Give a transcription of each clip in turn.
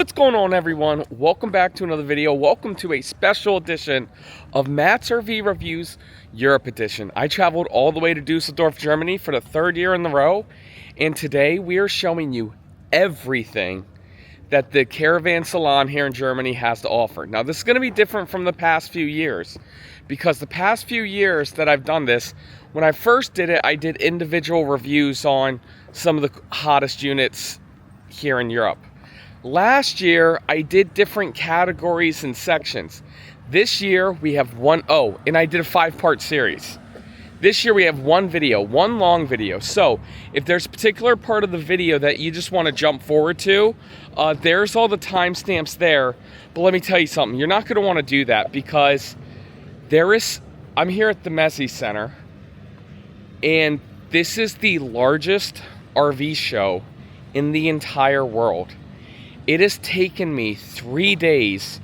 What's going on, everyone? Welcome back to another video. Welcome to a special edition of Matt's RV Reviews Europe Edition. I traveled all the way to Dusseldorf, Germany for the third year in a row, and today we are showing you everything that the Caravan Salon here in Germany has to offer. Now, this is going to be different from the past few years, because the past few years that I've done this, when I first did it, I did individual reviews on some of the hottest units here in Europe. Last year, I did different categories and sections. This year, we have and I did a 5-part series. This year, we have one video, one long video. So, if there's a particular part of the video that you just want to jump forward to, there's all the timestamps there. But let me tell you something, you're not going to want to do that because I'm here at the Messi Center, and this is the largest RV show in the entire world. It has taken me 3 days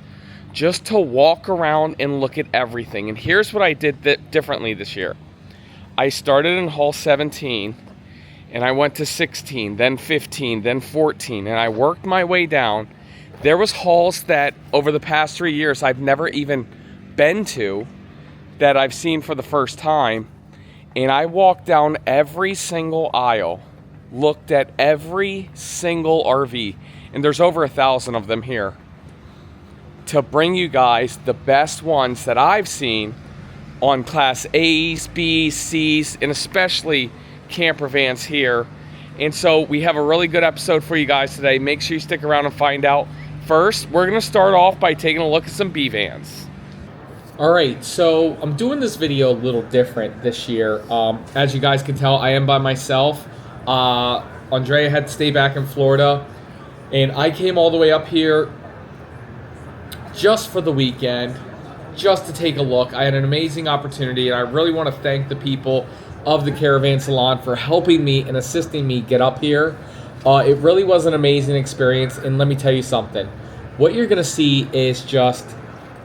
just to walk around and look at everything. And here's what I did differently this year. I started in Hall 17, and I went to 16, then 15, then 14, and I worked my way down. There was halls that over the past 3 years I've never even been to that I've seen for the first time. And I walked down every single aisle, looked at every single RV, and there's over 1,000 of them here, to bring you guys the best ones that I've seen on Class A's, B's, C's, and especially camper vans here. And so we have a really good episode for you guys today. Make sure you stick around and find out. First, we're going to start off by taking a look at some B vans. Alright, so I'm doing this video a little different this year. As you guys can tell, I am by myself. Andrea had to stay back in Florida, and I came all the way up here just for the weekend, just to take a look. I had an amazing opportunity, and I really want to thank the people of the Caravan Salon for helping me and assisting me get up here. It really was an amazing experience, and let me tell you something. What you're going to see is just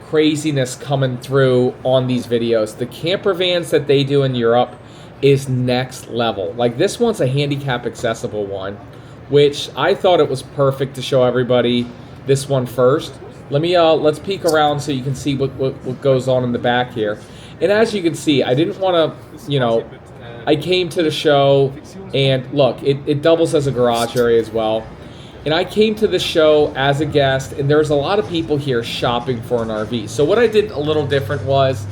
craziness coming through on these videos. The camper vans that they do in Europe is next level. Like, this one's a handicap accessible one, which I thought it was perfect to show everybody this one first. Let's peek around so you can see what goes on in the back here. And as you can see, I didn't want to, I came to the show, and look, it doubles as a garage area as well. And I came to the show as a guest, and there's a lot of people here shopping for an RV. So what I did a little different was,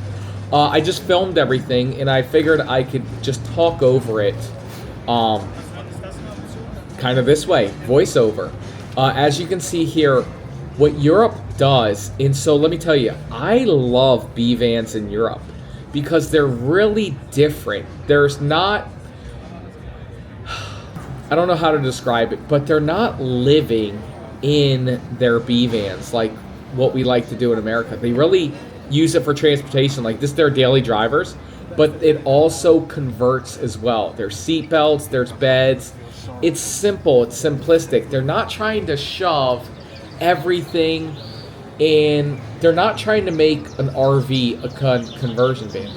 I just filmed everything, and I figured I could just talk over it, kind of this way, voiceover. As you can see here, what Europe does, and so let me tell you, I love B vans in Europe because they're really different. There's not, I don't know how to describe it, but they're not living in their B vans like what we like to do in America. They really use it for transportation, like this, they're daily drivers, but it also converts as well. There's seat belts, there's beds. It's simple, it's simplistic. They're not trying to shove everything in. They're not trying to make an RV a conversion van.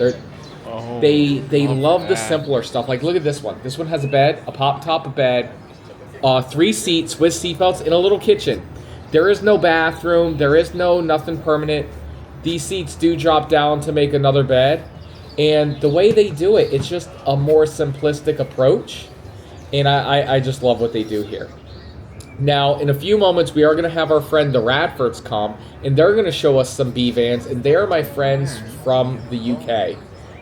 They love the simpler stuff. Like, look at this one. This one has a bed, a pop top, a bed, 3 seats with seat belts, and a little kitchen. There is no bathroom. There is nothing permanent. These seats do drop down to make another bed. And the way they do it, it's just a more simplistic approach. And I just love what they do here. Now, in a few moments, we are going to have our friend the Radfords come, and they're going to show us some B vans, and they're my friends from the UK.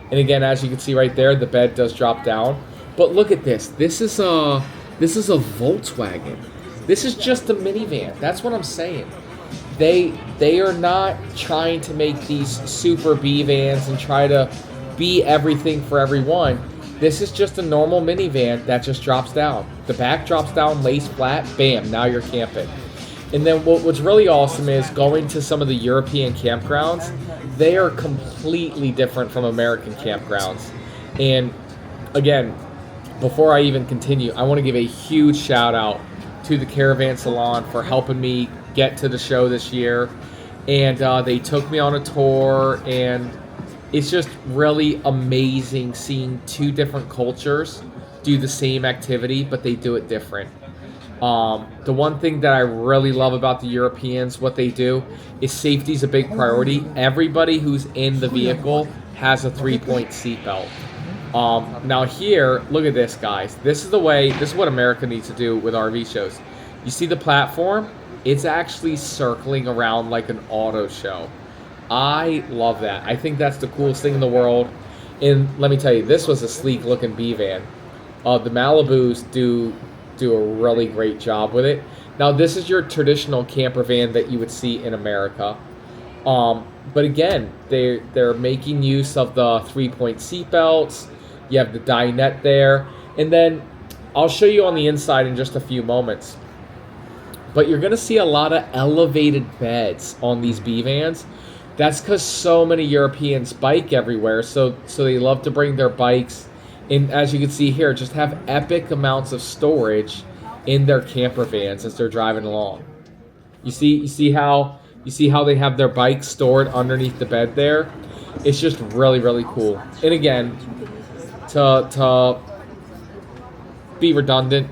And again, as you can see right there, the bed does drop down. But look at this. This is a Volkswagen. This is just a minivan. That's what I'm saying. They are not trying to make these super B vans and try to be everything for everyone. This is just a normal minivan that just drops down. The back drops down, lays flat, bam, now you're camping. And then what's really awesome is going to some of the European campgrounds. They are completely different from American campgrounds. And again, before I even continue, I want to give a huge shout out to the Caravan Salon for helping me get to the show this year. And they took me on a tour, and it's just really amazing seeing 2 different cultures do the same activity, but they do it different. The one thing that I really love about the Europeans, what they do, is safety is a big priority. Everybody who's in the vehicle has a 3-point seatbelt. Now here, look at this, guys. This is what America needs to do with RV shows. You see the platform? It's actually circling around like an auto show. I love that. I think that's the coolest thing in the world. And let me tell you, this was a sleek looking B van. The Malibus do a really great job with it. Now this is your traditional camper van that you would see in America. But again, they're making use of the 3-point seatbelts. You have the dinette there, and then I'll show you on the inside in just a few moments. But you're gonna see a lot of elevated beds on these B vans. That's because so many Europeans bike everywhere, so they love to bring their bikes. And as you can see here, just have epic amounts of storage in their camper vans as they're driving along. You see how they have their bikes stored underneath the bed there? It's just really, really cool. And again, to be redundant,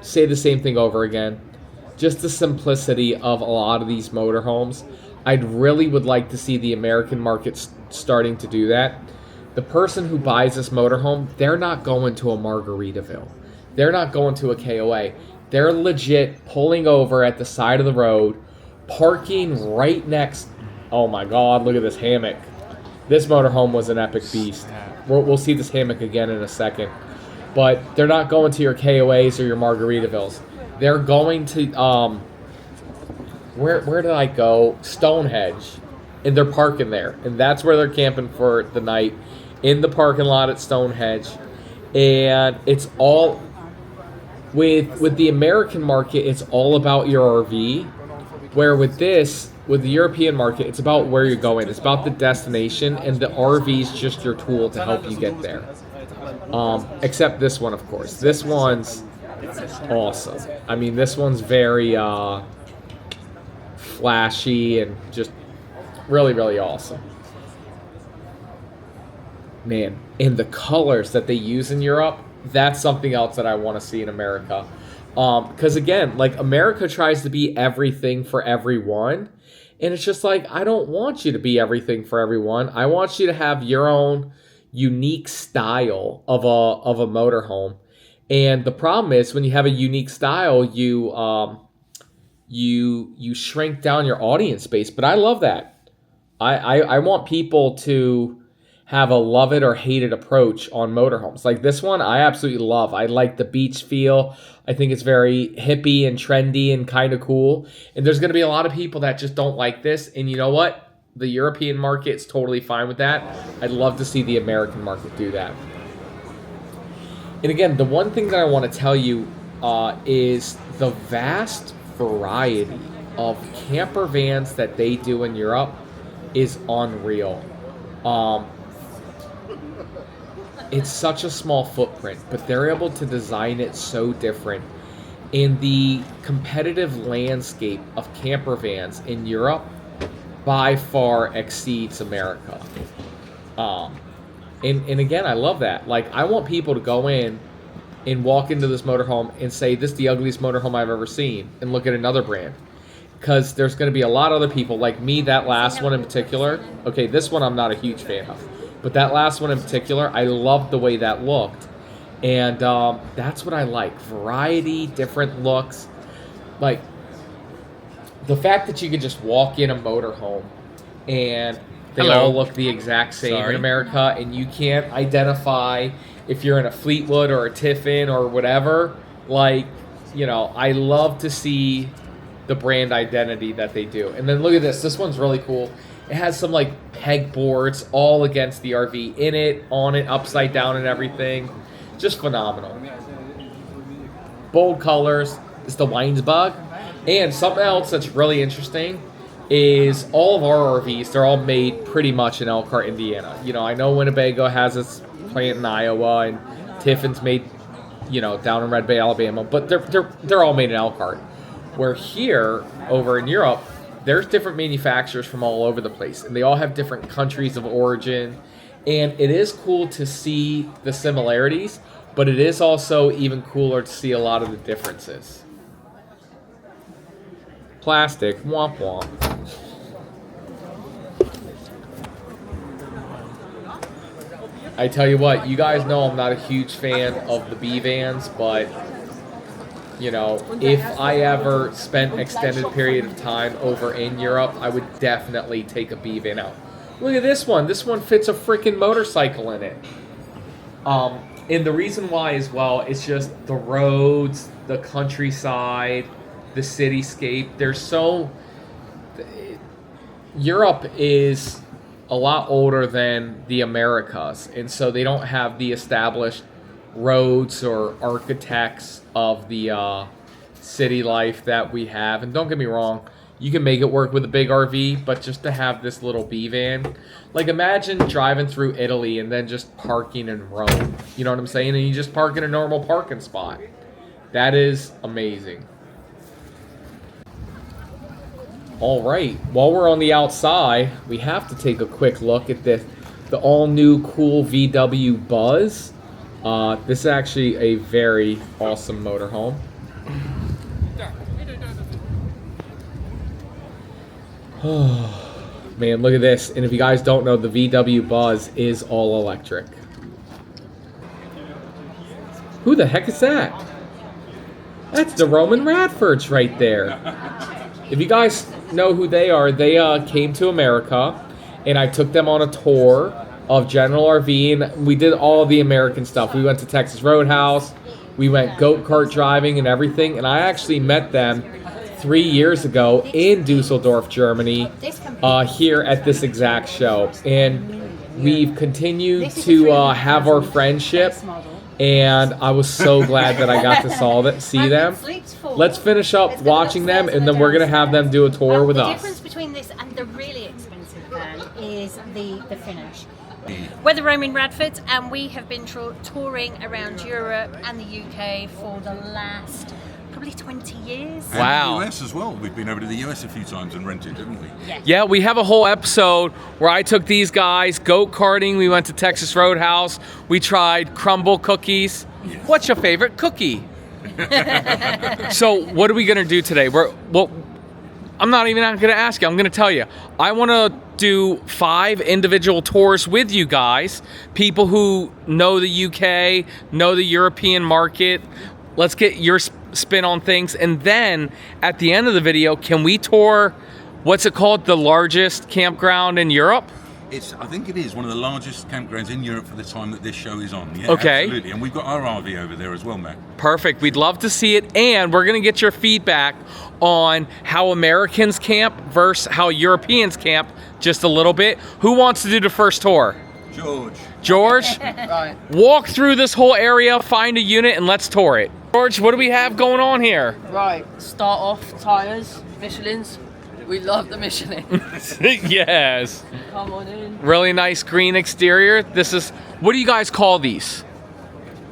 say the same thing over again. Just the simplicity of a lot of these motorhomes. I'd really would like to see the American market starting to do that. The person who buys this motorhome, they're not going to a Margaritaville. They're not going to a KOA. They're legit pulling over at the side of the road, parking right next. Oh my God, look at this hammock. This motorhome was an epic beast. We'll see this hammock again in a second. But they're not going to your KOAs or your Margaritavilles. They're going to, where did I go? Stonehenge. And they're parking there. And that's where they're camping for the night, in the parking lot at Stonehenge. And it's all, with the American market, it's all about your RV. Where with the European market, it's about where you're going. It's about the destination, and the RV is just your tool to help you get there. Except this one, of course. This one's awesome. I mean, this one's very flashy and just really, really awesome. Man, and the colors that they use in Europe, that's something else that I want to see in America. Because again, like, America tries to be everything for everyone, and it's just like, I don't want you to be everything for everyone. I want you to have your own unique style of a motorhome. And the problem is, when you have a unique style, you shrink down your audience space. But I love that. I want people to have a love it or hate it approach on motorhomes. Like this one, I absolutely love. I like the beach feel. I think it's very hippie and trendy and kind of cool. And there's going to be a lot of people that just don't like this. And you know what? The European market's totally fine with that. I'd love to see the American market do that. And again, the one thing that I want to tell you is the vast variety of camper vans that they do in Europe is unreal. It's such a small footprint, but they're able to design it so different. And the competitive landscape of camper vans in Europe by far exceeds America. And again, I love that. Like, I want people to go in and walk into this motorhome and say, this is the ugliest motorhome I've ever seen, and look at another brand. Because there's going to be a lot of other people, like me, that last one in particular. Okay, this one I'm not a huge fan of. But that last one in particular, I loved the way that looked. And that's what I like. Variety, different looks. Like, the fact that you could just walk in a motorhome and they all look the exact same in America, and you can't identify if you're in a Fleetwood or a Tiffin or whatever. Like, you know, I love to see the brand identity that they do. And then look at this. This one's really cool. It has some like pegboards all against the RV, in it, on it, upside down and everything. Just phenomenal. Bold colors. It's the Weinsbach. And something else that's really interesting is all of our RVs, they're all made pretty much in Elkhart, Indiana. You know, I know Winnebago has its plant in Iowa, and Tiffin's made, you know, down in Red Bay, Alabama, but they're all made in Elkhart. Where here, over in Europe, there's different manufacturers from all over the place, and they all have different countries of origin. And it is cool to see the similarities, but it is also even cooler to see a lot of the differences. Plastic, womp womp. I tell you what, you guys know I'm not a huge fan of the B vans, but you know, if I ever spent extended period of time over in Europe, I would definitely take a B van out. Look at this one. This one fits a freaking motorcycle in it. And the reason why as well, it's just the roads, the countryside, the cityscape. Europe is a lot older than the Americas, and so they don't have the established roads or architects of the city life that we have. And don't get me wrong, you can make it work with a big RV, but just to have this little B van, like imagine driving through Italy and then just parking in Rome. You know what I'm saying? And you just park in a normal parking spot. That is amazing. All right, while we're on the outside, we have to take a quick look at the all-new cool VW Buzz. This is actually a very awesome motorhome. Man, look at this. And if you guys don't know, the VW Buzz is all electric. Who the heck is that? That's the Roman Radfords right there. If you guys know who they are, they came to America, and I took them on a tour of General RV, and we did all the American stuff. We went to Texas Roadhouse, we went go-kart driving and everything, and I actually met them 3 years ago in Dusseldorf, Germany, here at this exact show. And we've continued to have our friendship, and I was so glad that I got to see them. Let's finish up watching them, and then we're going to have them do a tour with us. The difference between this and the really expensive van is the finish. We're the Roman Radfords, and we have been touring around Europe and the UK for the last probably 20 years. And wow. the US as well. We've been over to the US a few times and rented, haven't we? Yes. Yeah, we have a whole episode where I took these guys go-karting. We went to Texas Roadhouse. We tried crumble cookies. Yes. What's your favorite cookie? So what are we gonna do today? I'm not even gonna ask you. I'm gonna tell you. I want to do 5 individual tours with you guys. People who know the UK, know the European market. Let's get your spin on things, and then at the end of the video, can we tour? What's it called? The largest campground in Europe? I think it is one of the largest campgrounds in Europe for the time that this show is on. Yeah, Okay. Absolutely. And we've got our RV over there as well, Matt. Perfect. We'd love to see it, and we're gonna get your feedback on how Americans camp versus how Europeans camp just a little bit. Who wants to do the first tour? George? Right. Walk through this whole area, find a unit, and let's tour it. George, what do we have going on here? Right. Start off tyres, Michelin's. We love the Michelin. Yes. Come on in. Really nice green exterior. This is, what do you guys call these?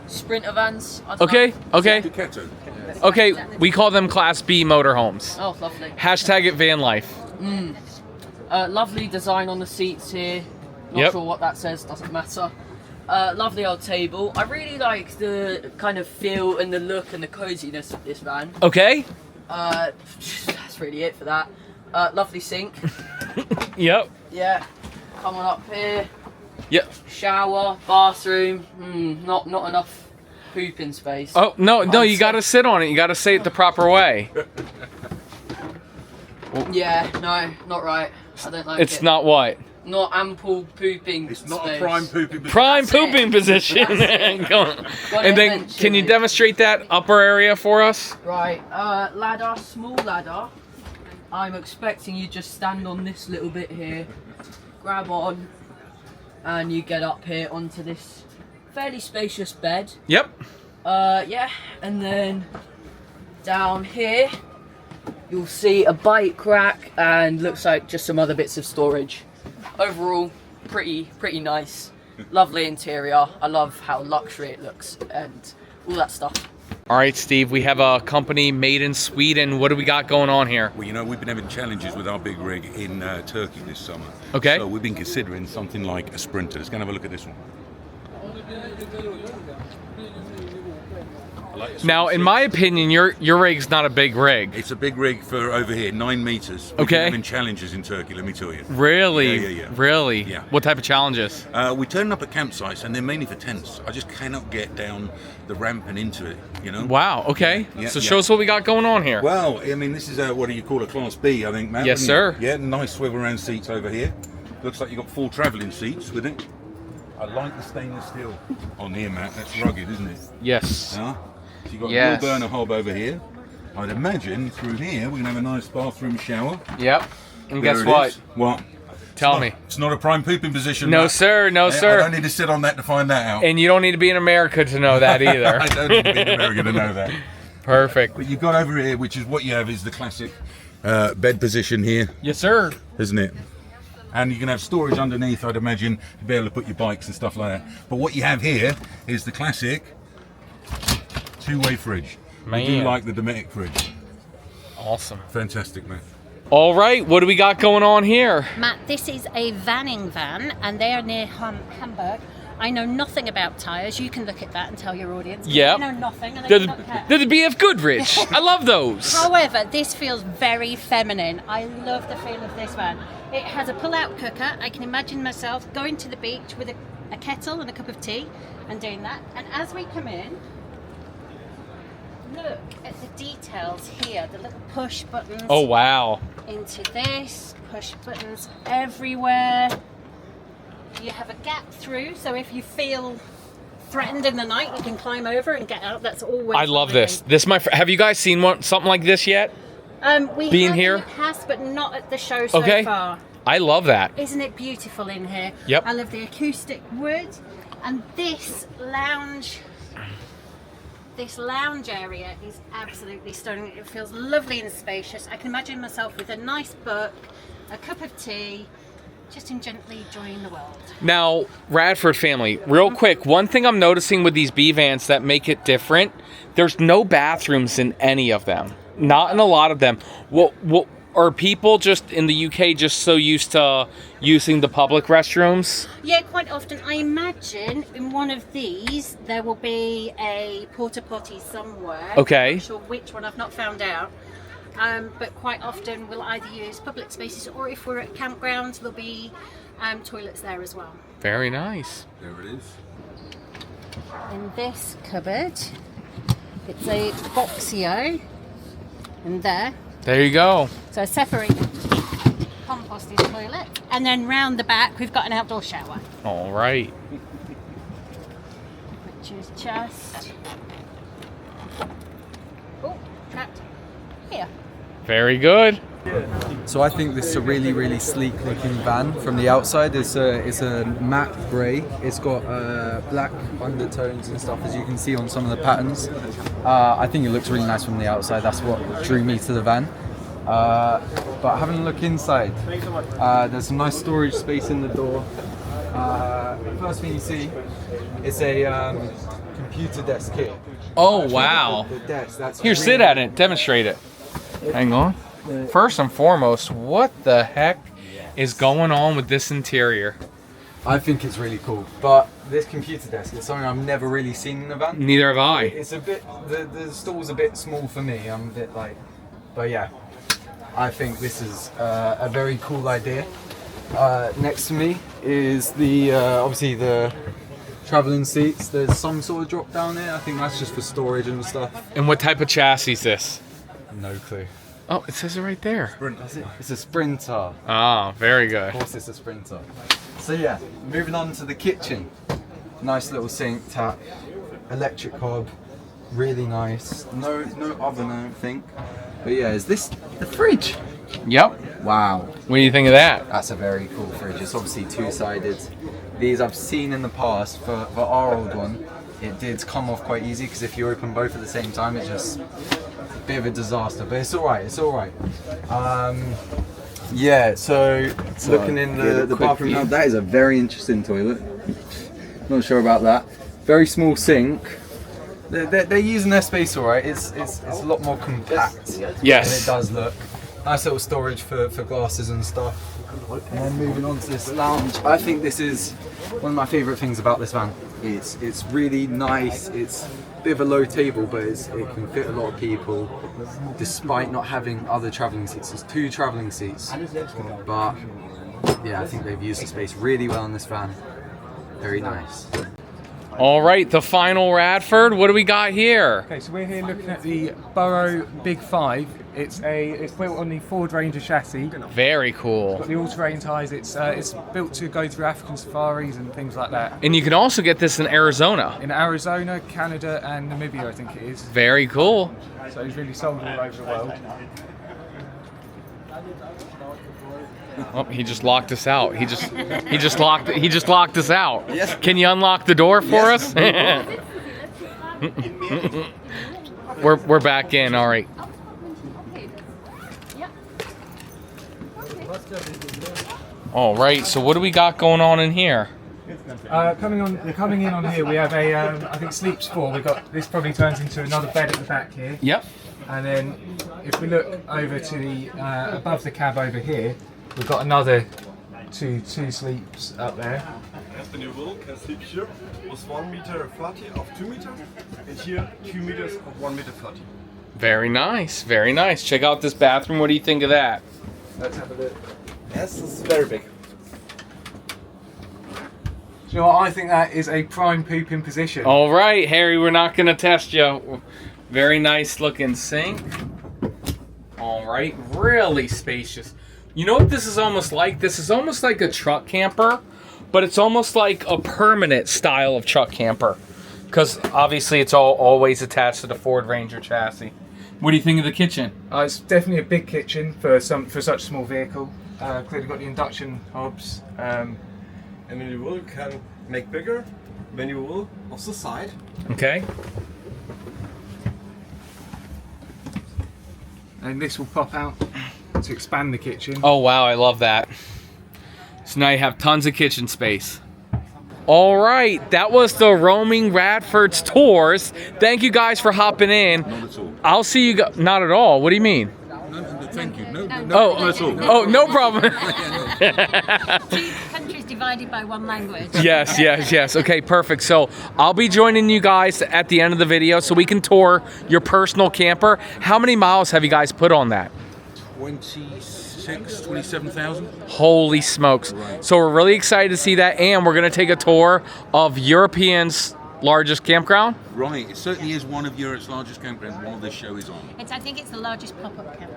Sprinter vans. I don't Okay, know. okay, Ducato. okay. We call them Class B motorhomes. Oh, lovely. Hashtag it van life. Lovely design on the seats here. Not Yep. sure what that says. Doesn't matter. Lovely old table. I really like the kind of feel and the look and the coziness of this van. Okay. That's really it for that. Lovely sink. Yep. Yeah. Come on up here. Yep. Shower, bathroom. Not enough pooping space. Oh, no, I'd you say- gotta sit on it. You gotta say it the proper way. Yeah, no, not right. I don't like it. It's not what? Not ample pooping It's not space. a prime pooping position. Prime That's it. pooping position. Go on. Gotta And then, mention can you it. demonstrate that upper area for us? Right, ladder, small ladder. I'm expecting you just stand on this little bit here, grab on, and you get up here onto this fairly spacious bed. Yep. Yeah, and then down here, you'll see a bike rack and looks like just some other bits of storage. Overall, pretty nice. Lovely interior. I love how luxury it looks and all that stuff. All right, Steve, we have a company made in Sweden. What do we got going on here? Well, you know, we've been having challenges with our big rig in Turkey this summer. Okay. So we've been considering something like a Sprinter. Let's go and have a look at this one. Like Now, in my opinion, your rig's not a big rig. it's a big rig for over here, 9 meters. We've Okay. been having challenges in Turkey, let me tell you. Really? Yeah. Really? Yeah. What type of challenges? We turn up at campsites, and they're mainly for tents. I just cannot get down the ramp and into it, you know? Wow. Okay. Yeah, So yeah. show us what we got going on here. Well, I mean, this is what do you call a Class B, I think, Matt? Yes, wouldn't you? sir. Yeah, nice swivel around seats over here. Looks like you've got 4 travelling seats with it. I like the stainless steel on here, Matt. That's rugged, isn't it? Yes. Yeah. So you've got Yes. a dual burner hob over here. I'd imagine through here we're going to have a nice bathroom shower. Yep. And There guess it what? is. What? Tell me. It's not a prime pooping position. No, Matt. sir. No, I sir. don't need to sit on that to find that out. And you don't need to be in America to know that either. I don't need to be in America to know that. Perfect. But you've got over here, which is what you have, is the classic bed position here, Yes, sir. isn't it? And you can have storage underneath, I'd imagine, to be able to put your bikes and stuff like that. But what you have here is the classic 2-way fridge. I do Man. like the Dometic fridge. Awesome. Fantastic, man. All right. What do we got going on here? Matt, this is a vanning van, and they are near Hamburg. I know nothing about tyres. You can look at that and tell your audience. Yep. I know nothing, and I They're do the, not care. they're the BF Goodrich. I love those. However, this feels very feminine. I love the feel of this van. It has a pull-out cooker. I can imagine myself going to the beach with a kettle and a cup of tea and doing that. And as we come in, look at the details here. The little push buttons Oh, wow. into this. Push buttons everywhere. You have a gap through, so if you feel threatened in the night, you can climb over and get out. That's always I love lovely. this. Have you guys seen something like this yet? We Being have here? in the past, but not at the show so Okay. far. I love that. Isn't it beautiful in here? Yep. I love the acoustic wood, and this lounge area is absolutely stunning. It feels lovely and spacious. I can imagine myself with a nice book, a cup of tea, just gently enjoying the world. Now, Radford family, real quick, one thing I'm noticing with these B vans that make it different, there's no bathrooms in any of them. Not in a lot of them. What are people just in the UK just so used to using the public restrooms? Yeah, quite often. I imagine in one of these there will be a porta potty somewhere. Okay. I'm not sure which one. I've not found out. But quite often we'll either use public spaces, or if we're at campgrounds, there'll be toilets there as well. Very nice. There it is. In this cupboard, it's a Boxio, and There you go. so a separated composting toilet, and then round the back we've got an outdoor shower, All right. which is just trapped here. Very good. So I think this is a really, really sleek looking van. From the outside, it's a matte grey. It's got black undertones and stuff, as you can see on some of the patterns. I think it looks really nice from the outside. That's what drew me to the van. But having a look inside, there's some nice storage space in the door. First thing you see is a computer desk here. Oh, wow. The desk, that's Here, really sit at it. Demonstrate it. Hang on. First and foremost, what the heck is going on with this interior? I think it's really cool, but this computer desk is something I've never really seen in a van. Neither have I. It's a bit, the stall's a bit small for me. I'm a bit like, but yeah, I think this is a very cool idea. Next to me is the obviously the traveling seats. There's some sort of drop down there. I think that's just for storage and stuff. And what type of chassis is this? No clue. Oh, it says it right there. It's a Sprinter. Oh, very Of good. course, it's a Sprinter. So yeah, moving on to the kitchen. Nice little sink, tap, electric hob, really nice. No oven, I don't think. But yeah, is this the fridge? Yep. Wow, What do you think of that? that's a very cool fridge. It's obviously two-sided. These I've seen in the past. For our old one, it did come off quite easy because if you open both at the same time, it's just a bit of a disaster. But it's all right. It's all right. Yeah. So looking in the bathroom now, that is a very interesting toilet. Not sure about that. Very small sink. They're using their space all right. It's a lot more compact Yes. than it does look. Nice little storage for glasses and stuff. And then moving on to this lounge, I think this is one of my favourite things about this van. It's really nice. It's a bit of a low table, but it can fit a lot of people, despite not having other travelling seats. There's 2 travelling seats, but yeah, I think they've used the space really well in this van. Very nice. All right, the final Radford. What do we got here? Okay, so we're here looking at the Burrow Big 5. It's built on the Ford Ranger chassis. Very cool. Got the all-terrain tyres. It's built to go through African safaris and things like that. And you can also get this in Arizona. In Arizona, Canada, and Namibia, I think it is. Very cool. So it's really sold all over the world. Oh, he just locked us out. He just locked us out. Yes. Can you unlock the door for us? We're back in. All right. All right. So what do we got going on in here? Coming in on here, we have a I think sleeps 4. We got this probably turns into another bed at the back here. Yep. And then if we look over to the above the cab over here, we've got another two sleeps up there. When you will, can sleep here with 1 meter 30 of 2 meters, and here 2 meters of 1 meter 30. Very nice. Very nice. Check out this bathroom. What do you think of that? Let's have a look. Yes, this is very big. Do you know what? I think that is a prime pooping position. All right, Harry. We're not gonna test you. Very nice looking sink. All right. Really spacious. You know what this is almost like? This is almost like a truck camper, but it's almost like a permanent style of truck camper, because obviously it's always attached to the Ford Ranger chassis. What do you think of the kitchen? It's definitely a big kitchen for such a small vehicle. Clearly got the induction hobs. And when you will, can make bigger. When you will, off the side. Okay. And this will pop out to expand the kitchen. Oh wow, I love that. So now you have tons of kitchen space. All right, that was the Roaming Radfords tours. Thank you guys for hopping in. Not at all. I'll see you guys. Not at all. What do you mean? No, thank you. No, Oh, not at all. oh, no problem. 2 countries divided by 1 language. Yes. Okay, perfect. So I'll be joining you guys at the end of the video so we can tour your personal camper. How many miles have you guys put on that? 27,000. Holy smokes. So we're really excited to see that, and we're going to take a tour of European's largest campground. Right, it certainly is one of Europe's largest campgrounds while this show is on. I think it's the largest pop-up camp.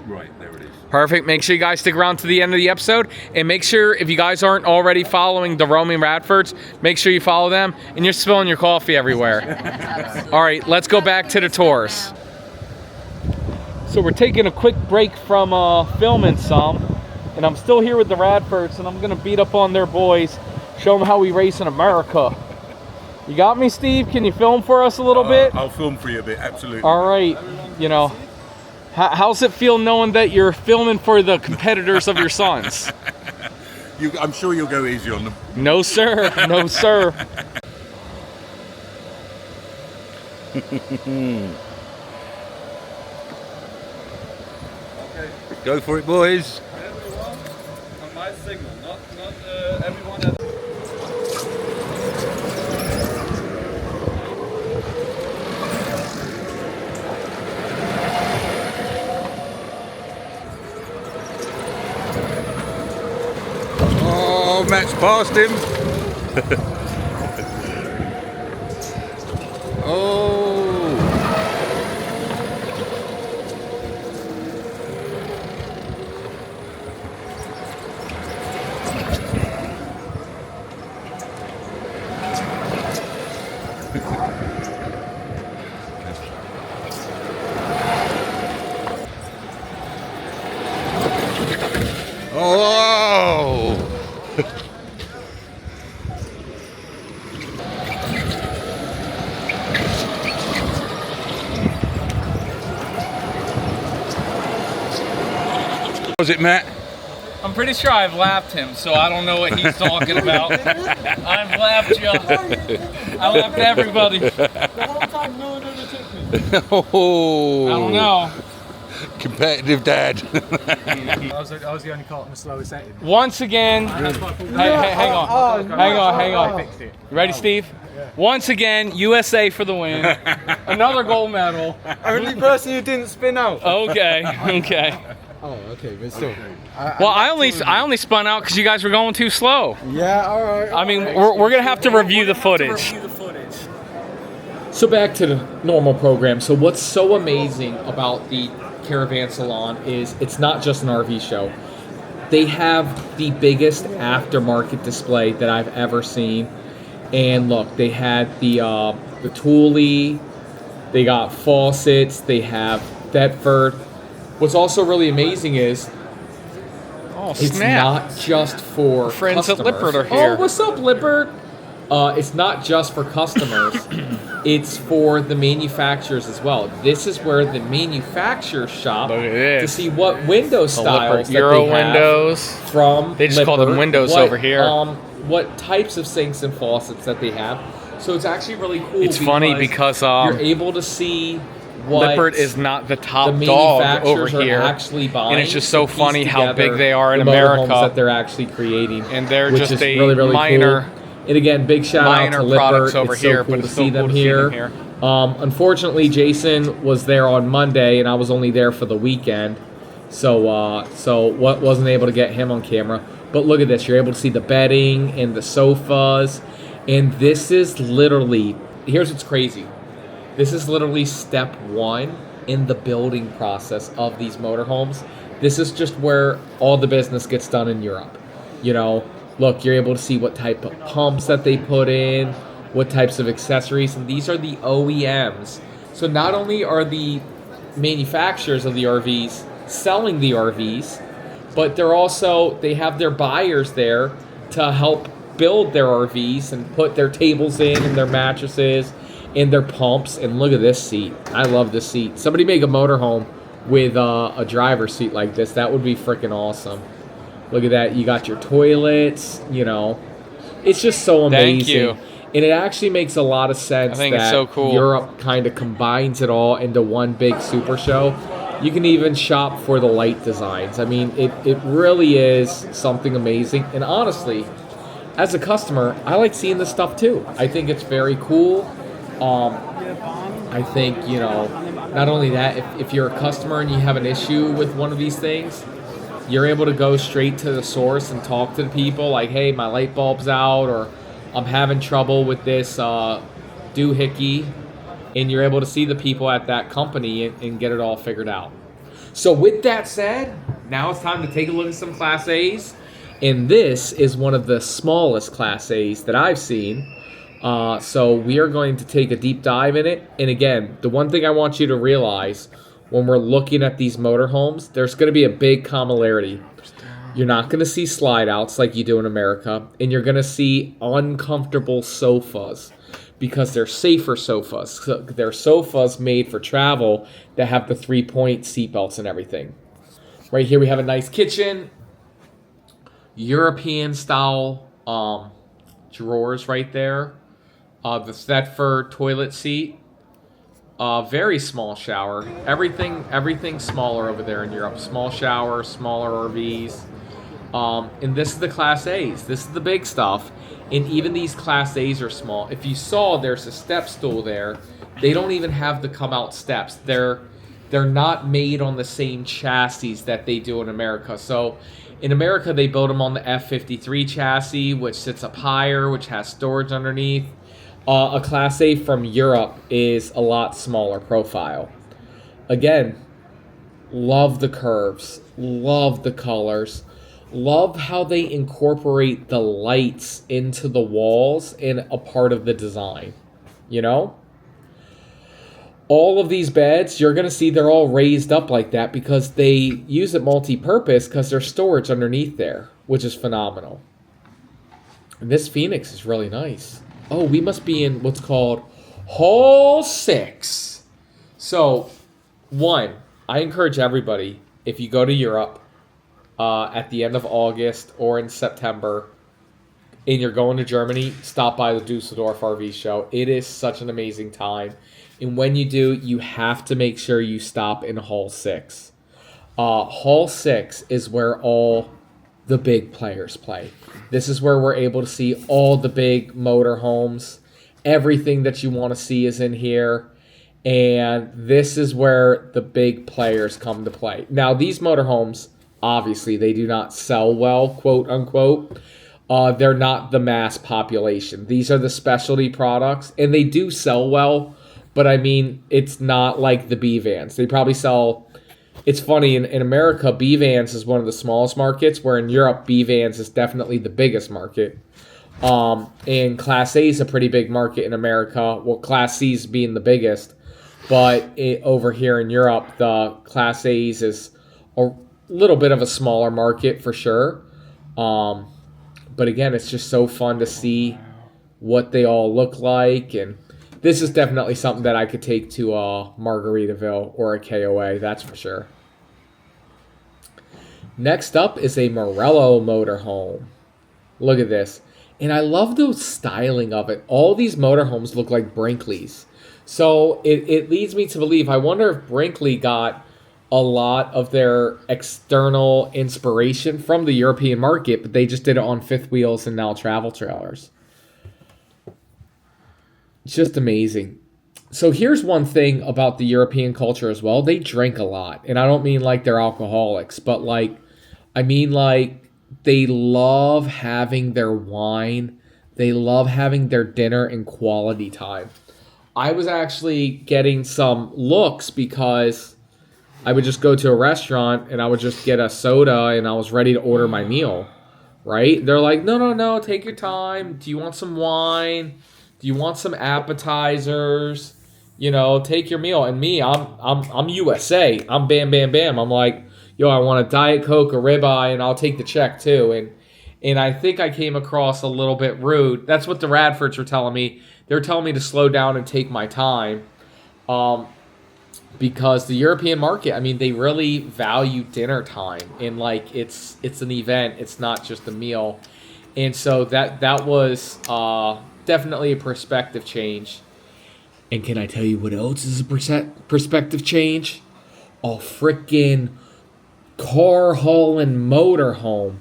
Right, there it is. Perfect. Make sure you guys stick around to the end of the episode, and make sure, if you guys aren't already following the Roaming Radfords, make sure you follow them, and you're spilling your coffee everywhere. All right, let's go back to the tours. So we're taking a quick break from filming some, and I'm still here with the Radfords, and I'm gonna beat up on their boys, show them how we race in America. You got me, Steve? Can you film for us a little bit? I'll film for you a bit, absolutely. All right, you know, how's it feel knowing that you're filming for the competitors of your sons? I'm sure you'll go easy on them. No, sir. No, sir. Go for it, boys. On my signal, not everyone else. Oh, Matt's past him. Oh. Oh! Was it, Matt? I'm pretty sure I've lapped him, so I don't know what he's talking about. I've lapped you. I lapped everybody. Oh! I don't know. Competitive dad. I was the only car on the slowest setting. Once again, hang on. You ready, Steve? Once again, USA for the win. Another gold medal. Only person who didn't spin out. Okay. Oh, okay, but still. Well, I only spun out because you guys were going too slow. Yeah, all right. I mean, we're gonna have to review the footage. So back to the normal program. So what's so amazing about the Caravan Salon is it's not just an RV show. They have the biggest aftermarket display that I've ever seen. And look, they had the Thule, they got faucets, they have Thetford. What's also really amazing is it's snap. not just for Our friends customers. at Lippert are here. Oh, what's up, Lippert? It's not just for customers. It's for the manufacturers as well. This is where the manufacturers shop Look at this. to see what window styles that Euro they have windows. from They just call them Lippert, windows what, over here. What types of sinks and faucets that they have. So it's actually really cool. It's funny because you're able to see what Lippert is not the top the dog over manufacturers are here, actually buying, and it's just so to piece funny how together big they are in the motorhomes America. that they're actually creating, And they're which just is a really, really minor- cool. And again, big shout out minor to Lippert. products over It's here, so cool but to it's so see cool them to see here. them here. Unfortunately, Jason was there on Monday, and I was only there for the weekend, so wasn't able to get him on camera. But look at this. You're able to see the bedding and the sofas. And this is literally, here's what's crazy. This is literally step one in the building process of these motorhomes. This is just where all the business gets done in Europe. You know, look, you're able to see what type of pumps that they put in, what types of accessories, and these are the OEMs. So not only are the manufacturers of the RVs selling the RVs, but they have their buyers there to help build their RVs and put their tables in and their mattresses and their pumps. And look at this seat. I love this seat. Somebody make a motorhome with a driver's seat like this. That would be freaking awesome. Look at that. You got your toilets, you know. It's just so amazing. Thank you. And it actually makes a lot of sense I think that it's so cool. Europe kind of combines it all into one big super show. You can even shop for the light designs. I mean, it really is something amazing. And honestly, as a customer, I like seeing this stuff too. I think it's very cool. I think, you know, not only that, if you're a customer and you have an issue with one of these things, you're able to go straight to the source and talk to the people like, hey, my light bulb's out, or I'm having trouble with this doohickey, and you're able to see the people at that company and get it all figured out. So with that said, now it's time to take a look at some Class A's, and this is one of the smallest Class A's that I've seen. So we are going to take a deep dive in it, and again, the one thing I want you to realize when we're looking at these motorhomes, there's going to be a big commonality. You're not going to see slide outs like you do in America, and you're going to see uncomfortable sofas because they're safer sofas. So they're sofas made for travel that have the 3-point seatbelts and everything. Right here we have a nice kitchen, European style drawers right there, the Thetford toilet seat. Very small shower. Everything smaller over there in Europe. Small shower, smaller RVs. And this is the Class A's. This is the big stuff. And even these Class A's are small. If you saw, there's a step stool there. They don't even have the come out steps. They're not made on the same chassis that they do in America. So in America, they build them on the F53 chassis, which sits up higher, which has storage underneath. A Class A from Europe is a lot smaller profile. Again, love the curves, love the colors, love how they incorporate the lights into the walls and a part of the design, you know? All of these beds, you're going to see they're all raised up like that because they use it multi-purpose because there's storage underneath there, which is phenomenal. And this Phoenix is really nice. Oh, we must be in what's called Hall 6. So, one, I encourage everybody, if you go to Europe at the end of August or in September, and you're going to Germany, stop by the Dusseldorf RV show. It is such an amazing time. And when you do, you have to make sure you stop in Hall 6. Hall 6 is where all the big players play. This is where we're able to see all the big motorhomes. Everything that you want to see is in here. And this is where the big players come to play. Now, these motorhomes, obviously, they do not sell well, quote unquote. They're not the mass population. These are the specialty products, and they do sell well. But I mean, it's not like the B vans. They probably sell. It's funny, in America, B vans is one of the smallest markets, where in Europe, B vans is definitely the biggest market. And Class A is a pretty big market in America. Well, Class C's being the biggest. But over here in Europe, the Class A's is a little bit of a smaller market for sure. But again, it's just so fun to see what they all look like. And this is definitely something that I could take to Margaritaville or a KOA, that's for sure. Next up is a Morello motorhome. Look at this. And I love the styling of it. All these motorhomes look like Brinkley's. So it leads me to believe, I wonder if Brinkley got a lot of their external inspiration from the European market, but they just did it on fifth wheels and now travel trailers. It's just amazing. So here's one thing about the European culture as well. They drink a lot. And I don't mean like they're alcoholics, but like, I mean like they love having their wine. They love having their dinner and quality time. I was actually getting some looks because I would just go to a restaurant and I would just get a soda and I was ready to order my meal, right? They're like, no, take your time. Do you want some wine? Do you want some appetizers? You know, take your meal. And me, I'm USA. I'm bam, bam, bam. I'm like, yo, I want a Diet Coke, a ribeye, and I'll take the check too. And I think I came across a little bit rude. That's what the Radfords were telling me. They're telling me to slow down and take my time. Because the European market, I mean, they really value dinner time. And like it's an event. It's not just a meal. And so that was definitely a perspective change. And can I tell you what else is a perspective change? A freaking car hauling motorhome.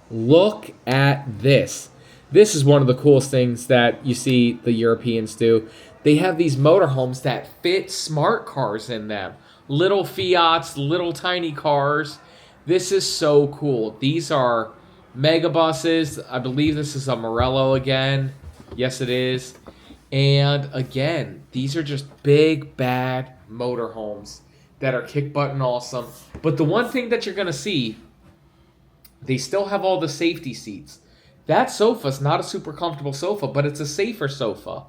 Look at this. This is one of the coolest things that you see the Europeans do. They have these motorhomes that fit smart cars in them. Little Fiats, little tiny cars. This is so cool. These are megabuses. I believe this is a Morello again. Yes, it is. And again, these are just big, bad motorhomes that are kick button awesome. But the one thing that you're going to see, they still have all the safety seats. That sofa's not a super comfortable sofa, but it's a safer sofa.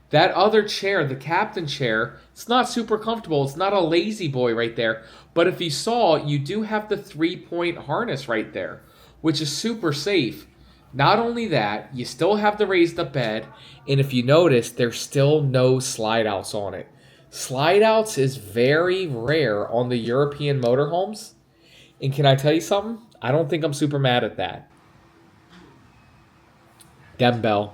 That other chair, the captain chair, it's not super comfortable. It's not a lazy boy right there. But if you saw, you do have the 3-point harness right there, which is super safe. Not only that, you still have the raised up bed. And if you notice, there's still no slide outs on it. Slide outs is very rare on the European motorhomes. And can I tell you something? I don't think I'm super mad at that. Dembell.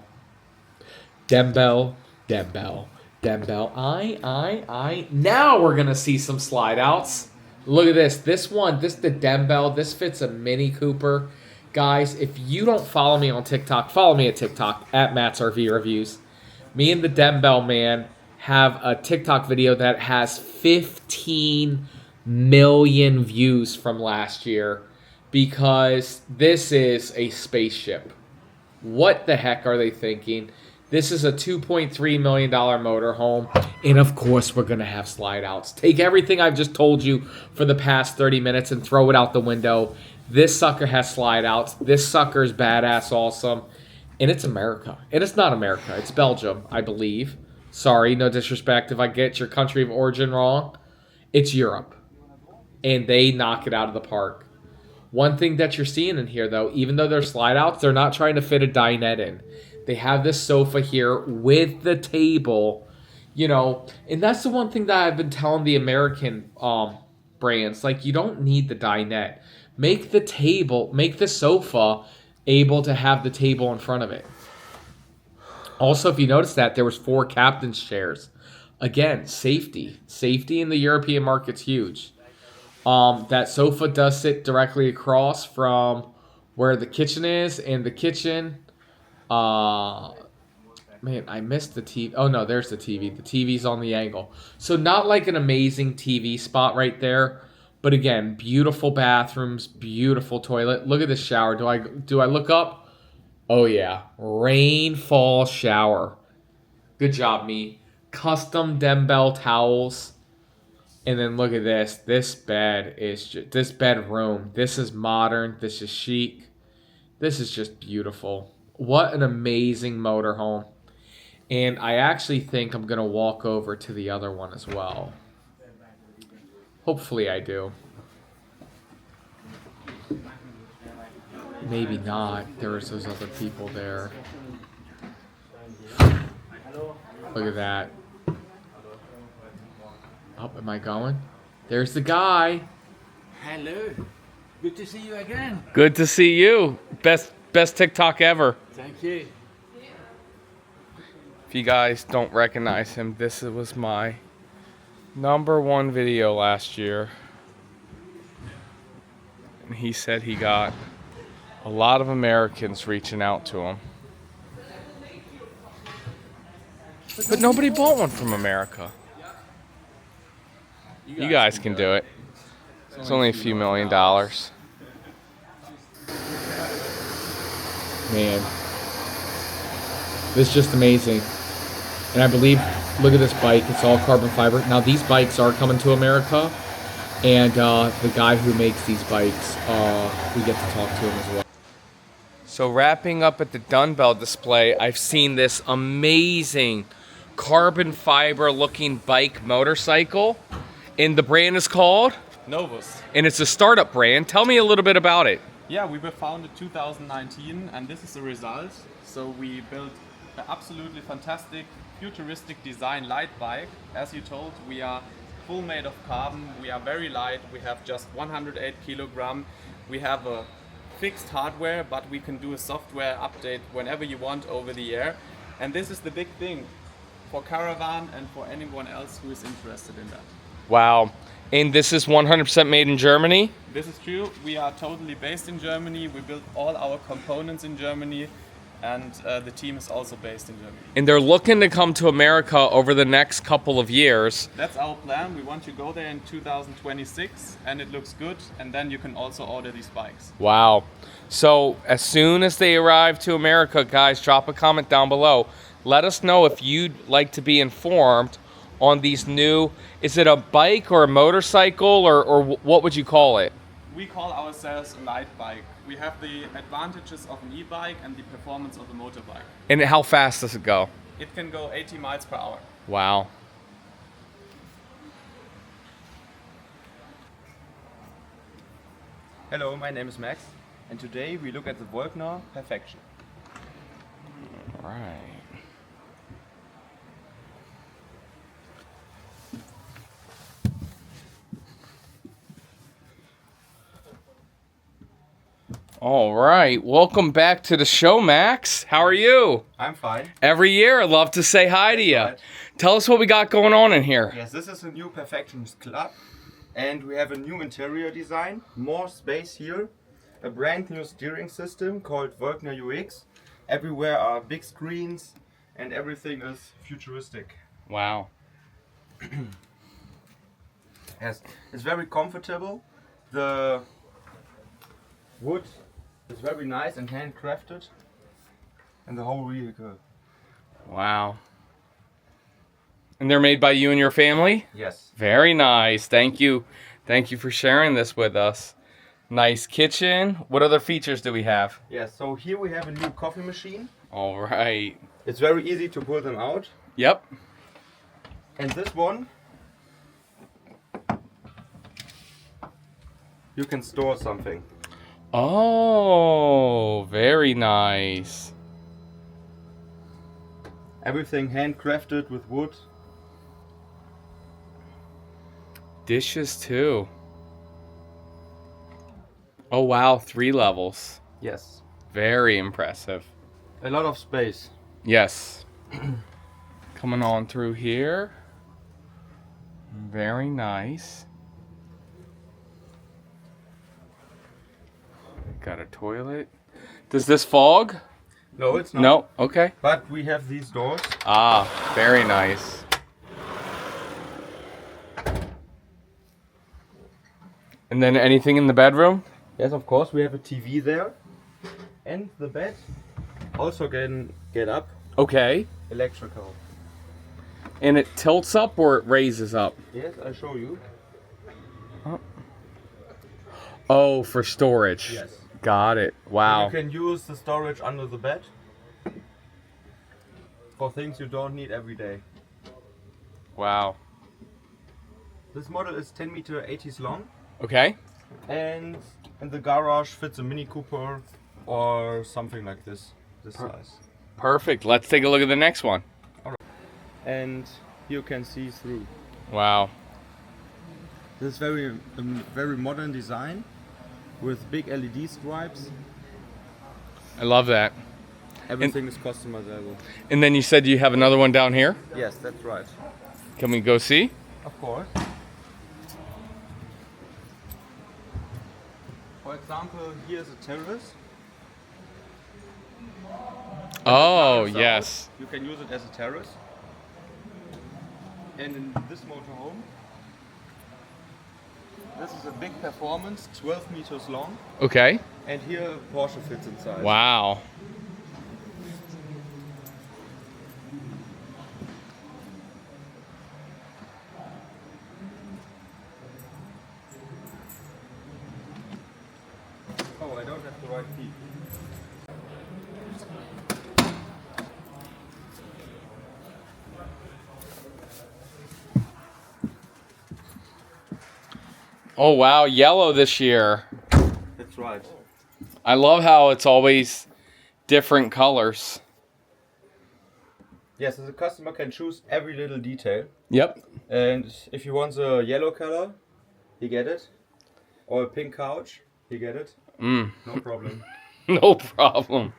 Now we're going to see some slide outs. Look at this. This the Dembell. This fits a Mini Cooper. Guys, if you don't follow me on TikTok, follow me at TikTok, at Matt's RV Reviews. Me and the Dembell man have a TikTok video that has 15 million views from last year because this is a spaceship. What the heck are they thinking? This is a $2.3 million motorhome, and of course we're going to have slide outs. Take everything I've just told you for the past 30 minutes and throw it out the window. This sucker has slide outs. This sucker is badass awesome, and it's America. And it's not America. It's Belgium, I believe. Sorry, no disrespect if I get your country of origin wrong. It's Europe, and they knock it out of the park. One thing that you're seeing in here, though, even though they're slide outs, they're not trying to fit a dinette in. They have this sofa here with the table, you know, and that's the one thing that I've been telling the American brands, like, you don't need the dinette. Make the table, make the sofa able to have the table in front of it. Also, if you notice that, there was 4 captain's chairs. Again, safety. Safety in the European market's huge. That sofa does sit directly across from where the kitchen is, and the kitchen, man, I missed the TV. Oh no, there's the TV. The TV's on the angle. So not like an amazing TV spot right there, but again, beautiful bathrooms, beautiful toilet. Look at this shower. Do I look up? Oh yeah, rainfall shower. Good job, me. Custom Dembell towels. And then look at this. This bed is just, this bedroom. This is modern. This is chic. This is just beautiful. What an amazing motorhome. And I actually think I'm going to walk over to the other one as well. Hopefully I do. Maybe not. There was those other people there. Look at that. Oh, am I going? There's the guy. Hello. Good to see you again. Good to see you. Best TikTok ever. Thank you. If you guys don't recognize him, this was my #1 video last year. And he said he got a lot of Americans reaching out to him. But nobody bought one from America. You guys can do it. It's only a few $1 million. Man. This is just amazing. And I believe, look at this bike. It's all carbon fiber. Now, these bikes are coming to America. And the guy who makes these bikes, we get to talk to him as well. So wrapping up at the Dunbell display, I've seen this amazing carbon fiber looking bike motorcycle. And the brand is called? Novus. And it's a startup brand. Tell me a little bit about it. Yeah, we were founded 2019 and this is the result. So we built an absolutely fantastic futuristic design light bike. As you told, we are full made of carbon. We are very light. We have just 108 kilogram. We have a fixed hardware, but we can do a software update whenever you want over the air. And this is the big thing for Caravan and for anyone else who is interested in that. Wow. And this is 100% made in Germany? This is true. We are totally based in Germany. We build all our components in Germany, and the team is also based in Germany. And they're looking to come to America over the next couple of years. That's our plan. We want to go there in 2026, and it looks good. And then you can also order these bikes. Wow. So as soon as they arrive to America, guys, drop a comment down below. Let us know if you'd like to be informed on these new, is it a bike or a motorcycle, or what would you call it? We call ourselves a light bike. We have the advantages of an e-bike and the performance of a motorbike. And how fast does it go? It can go 80 miles per hour. Wow. Hello, my name is Max, and today we look at the Volkner Perfection. All right. All right, welcome back to the show, Max. How are you? I'm fine. Every year, I love to say hi to you. Right. Tell us what we got going on in here. Yes, this is a new Perfections Club, and we have a new interior design, more space here, a brand new steering system called Volkner UX. Everywhere are big screens, and everything is futuristic. Wow. Yes, it's very comfortable. The wood is very nice and handcrafted, and the whole vehicle. Wow. And they're made by you and your family? Yes. Very nice. Thank you. Thank you for sharing this with us. Nice kitchen. What other features do we have? Yes, so here we have a new coffee machine. All right. It's very easy to pull them out. Yep. And this one, you can store something. Oh, very nice. Everything handcrafted with wood. Dishes too. Oh wow, 3 levels. Yes. Very impressive. A lot of space. Yes. Coming on through here. Very nice. Got a toilet. Does this fog? No, it's not. No? Okay. But we have these doors. Ah, very nice. And then anything in the bedroom? Yes, of course, we have a TV there. And the bed also can get up. Okay. Electrical. And it tilts up or it raises up? Yes, I'll show you. Oh, for storage. Yes. Got it. Wow. You can use the storage under the bed for things you don't need every day. Wow. This model is 10 meter 80s long. Okay. And in the garage fits a Mini Cooper or something like this size. Perfect. Let's take a look at the next one. And you can see through. Wow. This is very modern design with big LED stripes. I love that. Everything is customizable. And then you said you have another one down here? Yes, that's right. Can we go see? Of course. For example, here's a terrace. Oh, Out, yes. you can use it as a terrace. And in this motorhome, this is a big performance, 12 meters long. Okay. And here a Porsche fits inside. Wow. Oh, I don't have the right key. Oh, wow. Yellow this year. That's right. I love how it's always different colors. Yes, so the customer can choose every little detail. Yep. And if he wants a yellow color, he get it. Or a pink couch, he get it. Mm. No problem. No problem.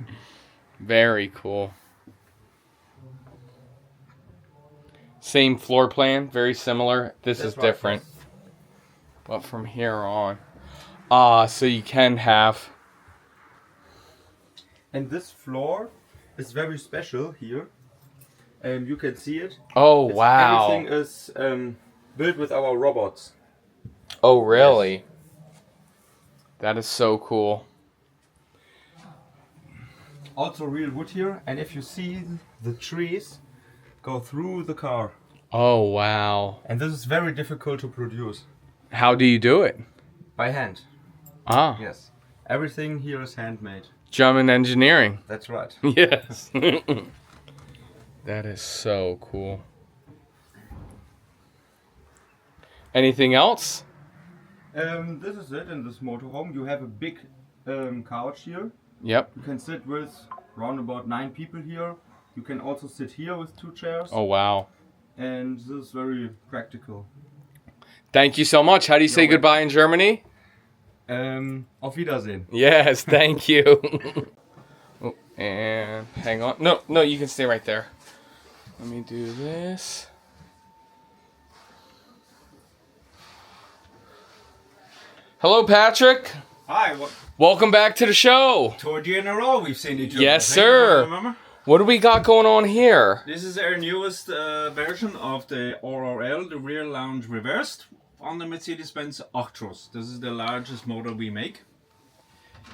Very cool. Same floor plan, very similar. This That's is right, different. yes. But from here on. So you can have... And this floor is very special here. You can see it. Oh, wow. Everything is built with our robots. Oh, really? Yes. That is so cool. Also real wood here, and if you see the trees go through the car. Oh, wow. And this is very difficult to produce. How do you do it? By hand. Ah. Yes. Everything here is handmade. German engineering. That's right. Yes. That is so cool. Anything else? This is it in this motorhome. You have a big couch here. Yep. You can sit with around about 9 people here. You can also sit here with 2 chairs. Oh, wow. And this is very practical. Thank you so much. How do you say goodbye in Germany? Auf Wiedersehen. Yes, thank you. Oh, and hang on. No, you can stay right there. Let me do this. Hello, Patrick. Hi. Welcome back to the show. Third year in a row we've seen each other. Yes, sir. Remember? What do we got going on here? This is our newest version of the RRL, the rear lounge reversed, on the Mercedes-Benz Actros. This is the largest motor we make.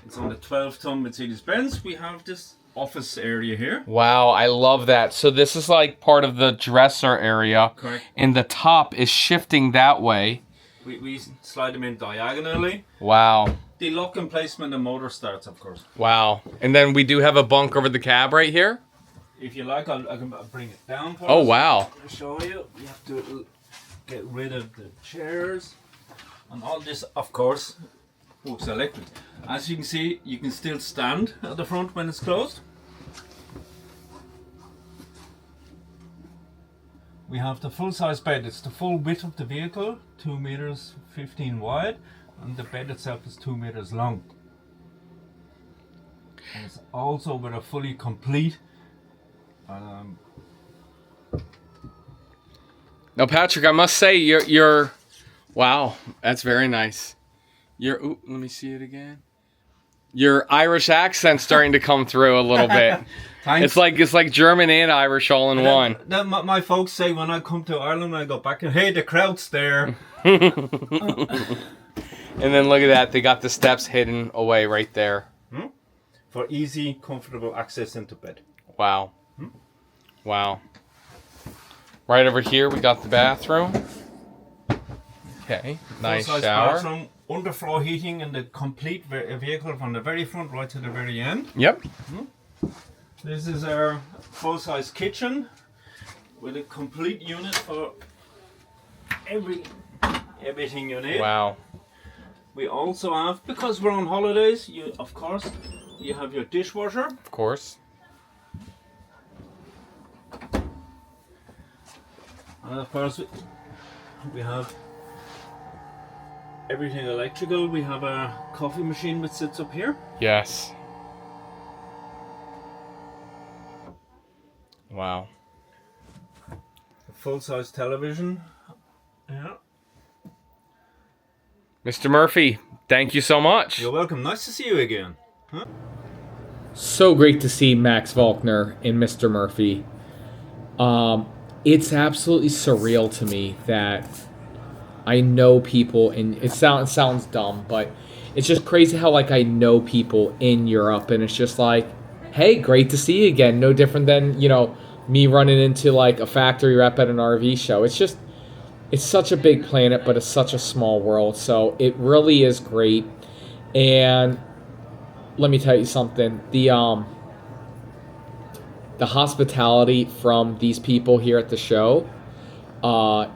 It's on the 12-ton Mercedes-Benz. We have this office area here. Wow, I love that. So this is like part of the dresser area. Correct. And the top is shifting that way. We slide them in diagonally. Wow. The lock in place when the motor starts, of course. Wow. And then we do have a bunk over the cab right here. If you like, I can bring it down for Oh, us. wow. I'll show you. You have to get rid of the chairs. And all this, of course, works electric. As you can see, you can still stand at the front when it's closed. We have the full-size bed. It's the full width of the vehicle, 2 meters 15 wide, and the bed itself is 2 meters long. And it's also with a fully complete Now, Patrick, I must say, you're wow, that's very nice. Ooh, let me see it again. Your Irish accent's starting to come through a little bit. Thanks. It's like German and Irish all in one. My folks say when I come to Ireland, I go back and hey, the crowd's there. And then look at that, they got the steps hidden away right there. For easy, comfortable access into bed. Wow. Wow. Right over here, we got the bathroom. Okay, nice Full-size shower. bathroom, underfloor heating in the complete vehicle from the very front right to the very end. Yep. This is our full-size kitchen with a complete unit for everything you need. Wow. We also have, because we're on holidays, of course, you have your dishwasher. Of course. And of course, we have everything electrical. We have a coffee machine which sits up here. Yes. Wow. A full-size television. Yeah. Mr. Murphy, thank you so much. You're welcome. Nice to see you again. Huh? So great to see Max Volkner and Mr. Murphy. It's absolutely surreal to me that I know people, and it sounds dumb, but it's just crazy how like I know people in Europe, and it's just like, hey, great to see you again. No different than, you know, me running into like a factory rep at an RV show. It's just, it's such a big planet, but it's such a small world. So it really is great. And let me tell you something. The hospitality from these people here at the show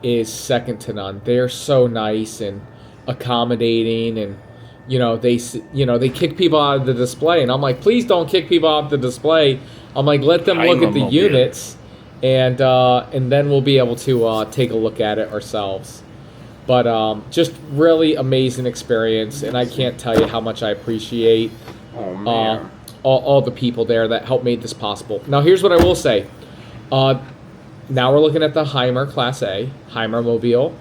is second to none. They're so nice and accommodating, and they kick people out of the display, and I'm like, please don't kick people out of the display. I'm like, let them look at the units, and then we'll be able to take a look at it ourselves. But just really amazing experience, and I can't tell you how much I appreciate all the people there that helped make this possible. Now, here's what I will say. Now we're looking at the Heimer Class A, Heimer Mobile,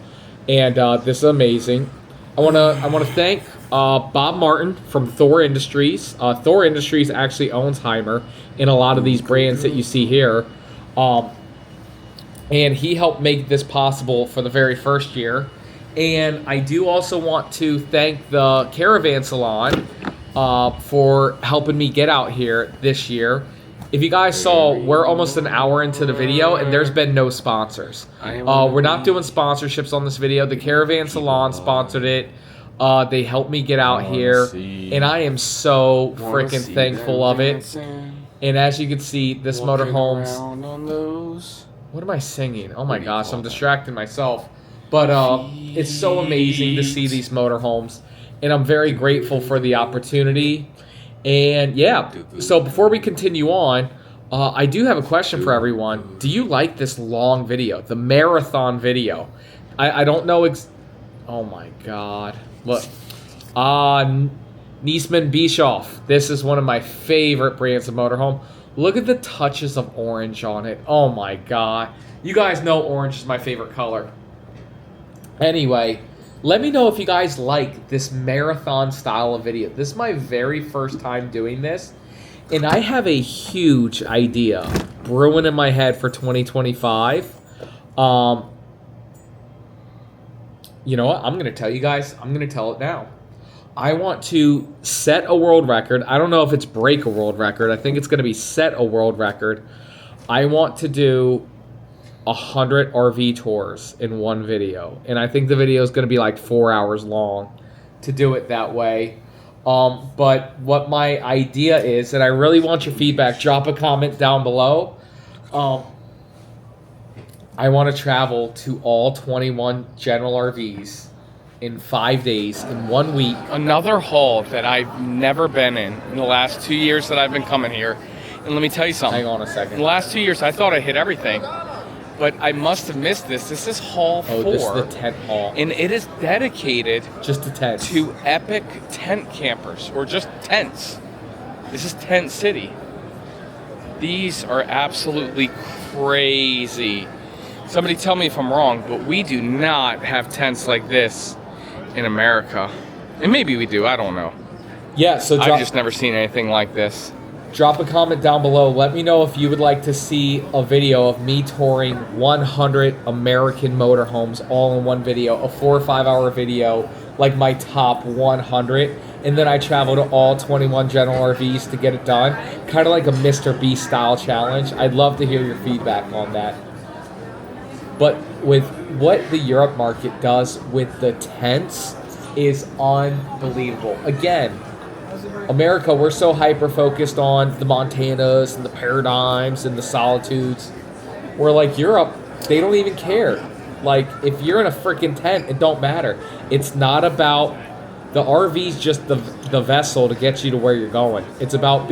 and this is amazing. I want to thank Bob Martin from Thor Industries. Thor Industries actually owns Heimer in a lot of these brands that you see here. And he helped make this possible for the very first year. And I do also want to thank the Caravan Salon for helping me get out here this year. If you guys saw, we're almost an hour into the video, and there's been no sponsors. We're not doing sponsorships on this video. The Caravan Salon sponsored it. They helped me get out here, and I am so freaking thankful of it. And as you can see, this Motorhomes. What am I singing? Oh my gosh, I'm distracting myself. But it's so amazing to see these Motorhomes, and I'm very grateful for the opportunity. And yeah, so before we continue on, I do have a question for everyone. Do you like this long video, the marathon video? I don't know. Oh my God. Look. Niesman Bischoff. This is one of my favorite brands of motorhome. Look at the touches of orange on it. Oh my God. You guys know orange is my favorite color. Anyway, let me know if you guys like this marathon style of video. This is my very first time doing this, and I have a huge idea brewing in my head for 2025. You know what? I'm going to tell you guys. I'm going to tell it now. I want to set a world record. I don't know if it's break a world record. I think it's going to be set a world record. I want to do 100 RV tours in one video, and I think the video is going to be like 4 hours long to do it that way. But what my idea is, and I really want your feedback, drop a comment down below. I want to travel to all 21 general RVs in 5 days, in 1 week. Another haul that I've never been in the last 2 years that I've been coming here. And let me tell you something. Hang on a second. In the last 2 years, I thought I hit everything. But I must have missed this. This is haul 4. Oh, this is the tent haul. And it is dedicated just to tents. To epic tent campers, or just tents. This is Tent City. These are absolutely crazy. Somebody tell me if I'm wrong, but we do not have tents like this in America. And maybe we do, I don't know. Yeah, so I've just never seen anything like this. drop a comment down below. Let me know if you would like to see a video of me touring 100 American motorhomes all in one video, a 4 or 5 hour video, like my top 100. And then I travel to all 21 General RVs to get it done. Kind of like a Mr. Beast style challenge. I'd love to hear your feedback on that. But with what the Europe market does with the tents is unbelievable. Again, America, we're so hyper-focused on the Montanas and the Paradigms and the Solitudes. Where, like, Europe, they don't even care. Like, if you're in a freaking tent, it don't matter. It's not about... The RV's just the vessel to get you to where you're going. It's about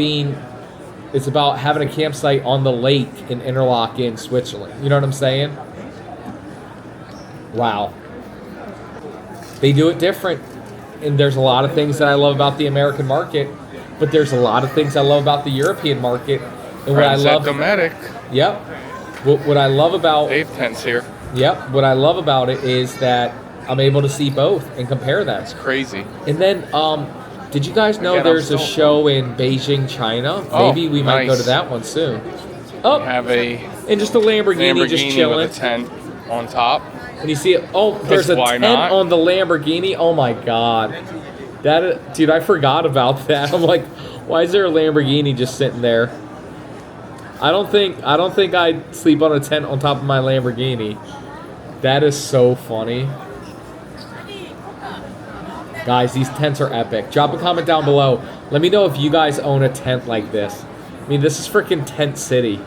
having a campsite on the lake in Interlaken, Switzerland. You know what I'm saying? Wow. They do it different. And there's a lot of things that I love about the American market, but there's a lot of things I love about the European market. And what I love, Dometic. Yep. What I love about Dave tents here. Yep. What I love about it is that I'm able to see both and compare them. It's crazy. And then, did you guys know there's a show in Beijing, China? Maybe we might go to that one soon. Oh, have a and just a Lamborghini just chilling with a tent on top. And you see it. Oh, there's a tent on the Lamborghini. Oh my God, dude, I forgot about that. I'm like, why is there a Lamborghini just sitting there? I don't think I'd sleep on a tent on top of my Lamborghini. That is so funny. Guys, these tents are epic. Drop a comment down below. Let me know if you guys own a tent like this. I mean, this is freaking Tent City.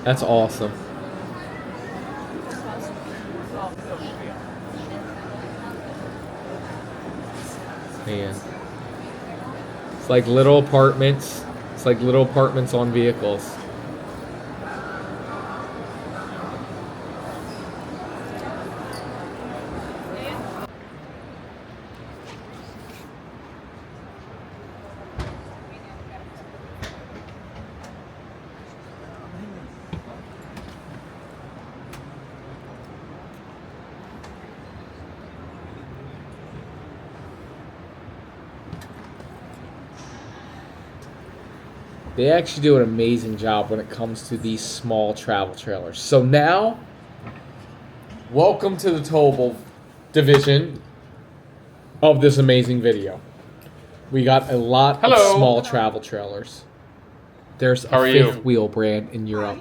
That's awesome. Man. It's like little apartments. It's like little apartments on vehicles. They actually do an amazing job when it comes to these small travel trailers. So now, welcome to the towable division of this amazing video. We got a lot of small travel trailers. There's a fifth wheel brand in Europe.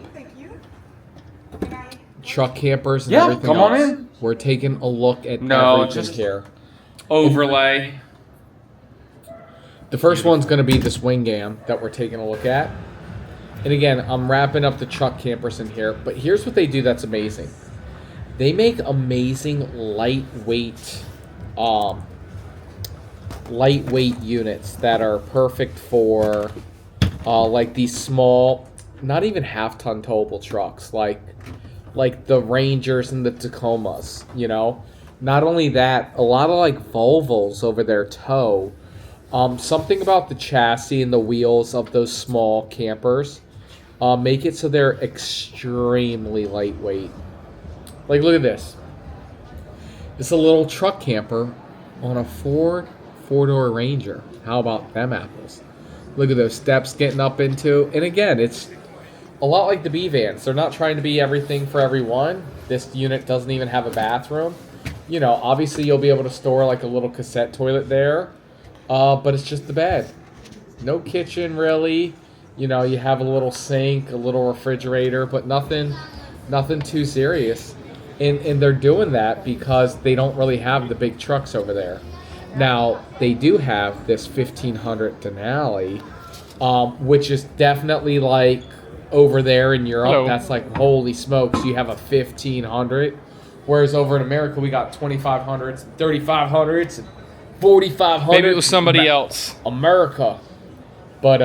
Truck campers and everything else. On in. We're taking a look at everything here. Overlay. The first one's going to be this Wingam that we're taking a look at. And again, I'm wrapping up the truck campers in here. But here's what they do that's amazing. They make amazing lightweight units that are perfect for like these small, not even half-ton towable trucks, like the Rangers and the Tacomas, you know? Not only that, a lot of like Volvos over their tow. Something about the chassis and the wheels of those small campers make it so they're extremely lightweight. Like, look at this. It's a little truck camper on a Ford four-door Ranger. How about them apples? Look at those steps getting up into. And again, it's a lot like the B vans. They're not trying to be everything for everyone. This unit doesn't even have a bathroom. You know, obviously you'll be able to store like a little cassette toilet there. But it's just the bed. No kitchen, really. You know, you have a little sink, a little refrigerator, but nothing too serious. And they're doing that because they don't really have the big trucks over there. Now, they do have this 1500 Denali, which is definitely like over there in Europe. Hello. That's like, holy smokes, you have a 1500. Whereas over in America, we got 2500s, 3500s, and 4,500. Maybe it was somebody else. America. But,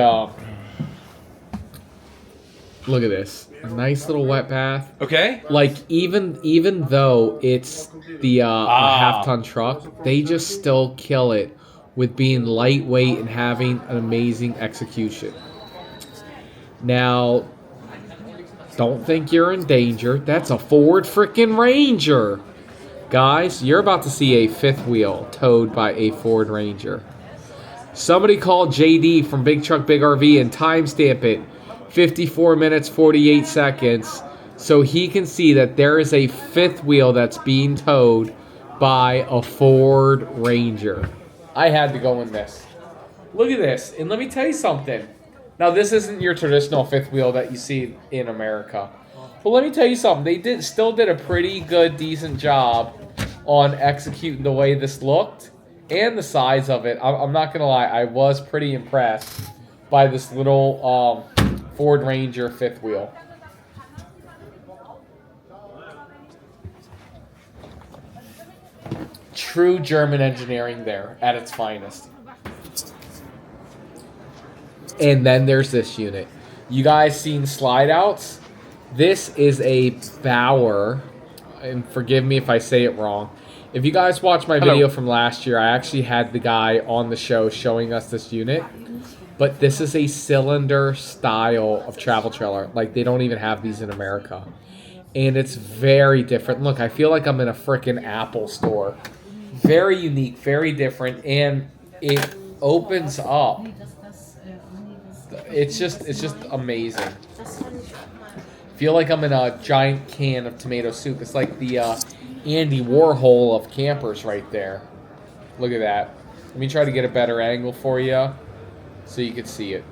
look at this. A nice little wet bath. Okay. Like, even though it's the a half-ton truck, they just still kill it with being lightweight and having an amazing execution. Now, Don't think you're in danger. That's a Ford frickin' Ranger. Guys, you're about to see a fifth wheel towed by a Ford Ranger. Somebody call JD from Big Truck Big RV and timestamp it 54 minutes 48 seconds so he can see that there is a fifth wheel that's being towed by a Ford Ranger. I had to go in this. Look at this, and let me tell you something. Now, this isn't your traditional fifth wheel that you see in America. But let me tell you something. They still did a pretty good, decent job on executing the way this looked and the size of it. I'm not going to lie. I was pretty impressed by this little Ford Ranger fifth wheel. True German engineering there at its finest. And then there's this unit. You guys seen slide outs? This is a Bauer, and forgive me if I say it wrong. If you guys watched my video from last year, I actually had the guy on the show showing us this unit. But this is a cylinder style of travel trailer. Like, they don't even have these in America. And it's very different. Look, I feel like I'm in a freaking Apple store. Very unique, very different, and it opens up. It's just amazing. Feel like I'm in a giant can of tomato soup. It's like the Andy Warhol of campers right there. Look at that. Let me try to get a better angle for you so you can see it.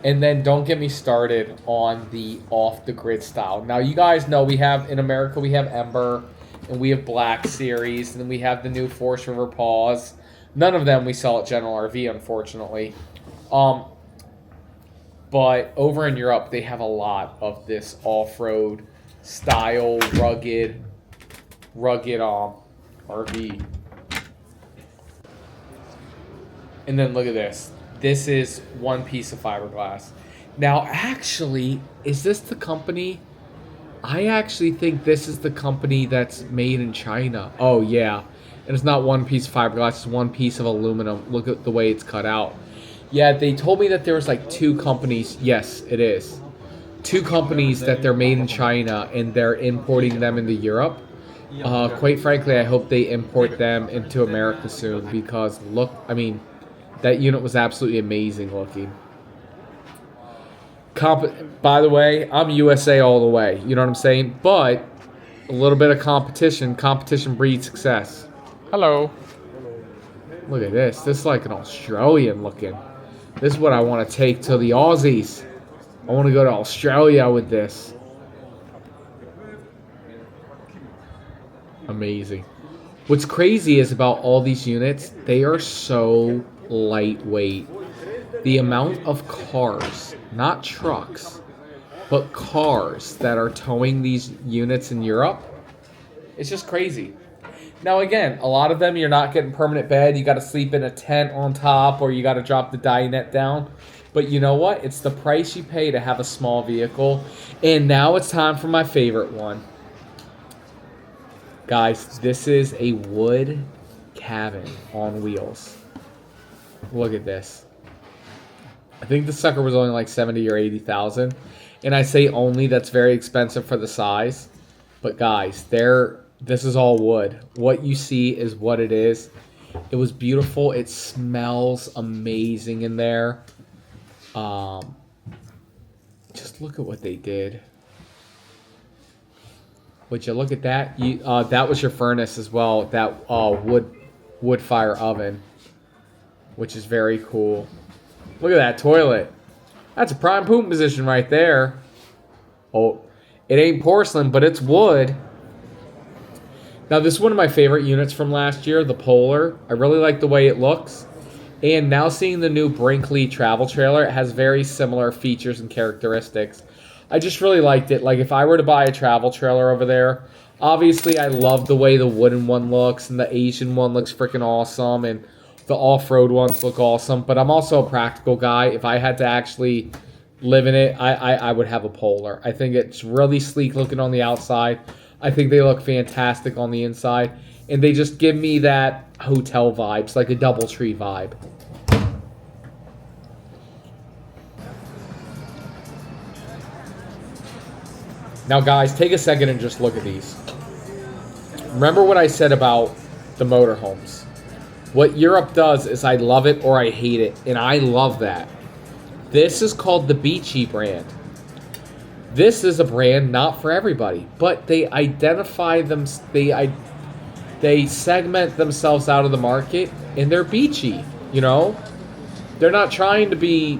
And then don't get me started on the off-the-grid style. Now, you guys know we have, in America, we have Ember, and we have Black Series, and then we have the new Forest River Paws. None of them we sell at General RV, unfortunately. But over in Europe, they have a lot of this off-road style, rugged RV. And then look at this. This is one piece of fiberglass. Now, actually, is this the company? I actually think this is the company that's made in China. Oh, yeah. And it's not one piece of fiberglass. It's one piece of aluminum. Look at the way it's cut out. Yeah, they told me that there was like two companies. Yes, it is. Two companies that they're made in China and they're importing them into Europe. Quite frankly, I hope they import them into America soon because look, I mean, that unit was absolutely amazing looking. By the way, I'm USA all the way. You know what I'm saying? But a little bit of competition. Competition breeds success. Hello. Look at this. This is like an Australian looking. This is what I want to take to the Aussies. I want to go to Australia with this. Amazing. What's crazy is about all these units, they are so lightweight. The amount of cars, not trucks, but cars that are towing these units in Europe, it's just crazy. Now again, a lot of them you're not getting permanent bed. You got to sleep in a tent on top or you got to drop the dinette down. But you know what? It's the price you pay to have a small vehicle. And now it's time for my favorite one. Guys, this is a wood cabin on wheels. Look at this. I think the sucker was only like 70 or 80,000. And I say only, that's very expensive for the size. But guys, this is all wood. What you see is what it is. It was beautiful. It smells amazing in there. Just look at what they did. Would you look at that? That was your furnace as well. That wood fire oven, which is very cool. Look at that toilet. That's a prime poop position right there. Oh, it ain't porcelain, but it's wood. Now, this is one of my favorite units from last year, the Polar. I really like the way it looks. And now seeing the new Brinkley travel trailer, it has very similar features and characteristics. I just really liked it. Like, if I were to buy a travel trailer over there, obviously I love the way the wooden one looks, and the Asian one looks freaking awesome, and the off-road ones look awesome. But I'm also a practical guy. If I had to actually live in it, I would have a Polar. I think it's really sleek looking on the outside. I think they look fantastic on the inside. And they just give me that hotel vibes, like a DoubleTree vibe. Now, guys, take a second and just look at these. Remember what I said about the motorhomes. What Europe does is I love it or I hate it, and I love that. This is called the Beachy brand. This is a brand not for everybody, but they identify them. They segment themselves out of the market, and they're beachy. You know, they're not trying to be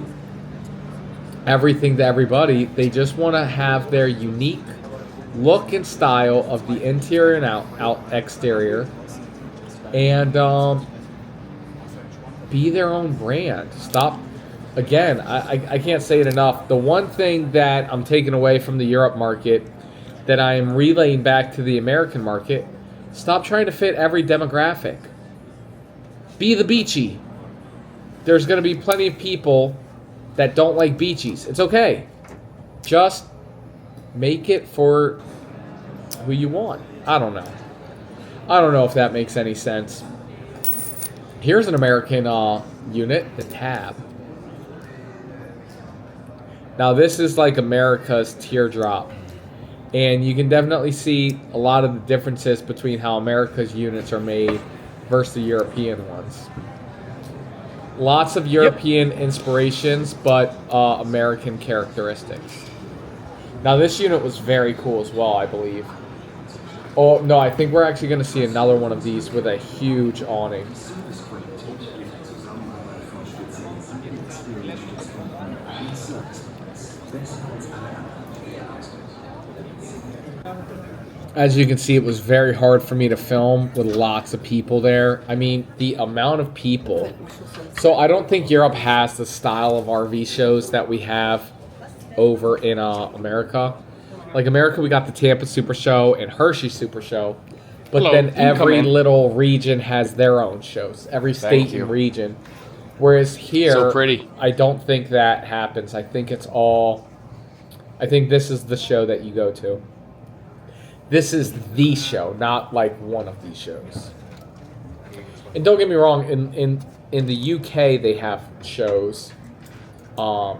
everything to everybody. They just want to have their unique look and style of the interior and out exterior, and be their own brand. Stop. Again, I can't say it enough. The one thing that I'm taking away from the Europe market that I am relaying back to the American market, stop trying to fit every demographic. Be the beachy. There's going to be plenty of people that don't like beachies. It's okay. Just make it for who you want. I don't know. I don't know if that makes any sense. Here's an American unit, the Tab. Now this is like America's teardrop. And you can definitely see a lot of the differences between how America's units are made versus the European ones. Lots of European inspirations, but American characteristics. Now this unit was very cool as well, I believe. Oh, no, I think we're actually going to see another one of these with a huge awning. As you can see, it was very hard for me to film with lots of people there. I mean, the amount of people. So I don't think Europe has the style of RV shows that we have over in America. Like America, we got the Tampa Super Show and Hershey Super Show. But Hello, then every come in. little region has their own shows. Every state and region. Whereas here, So pretty. I don't think that happens. I think it's all... I think this is the show that you go to. This is the show, not like one of these shows. And don't get me wrong, in the UK they have shows, but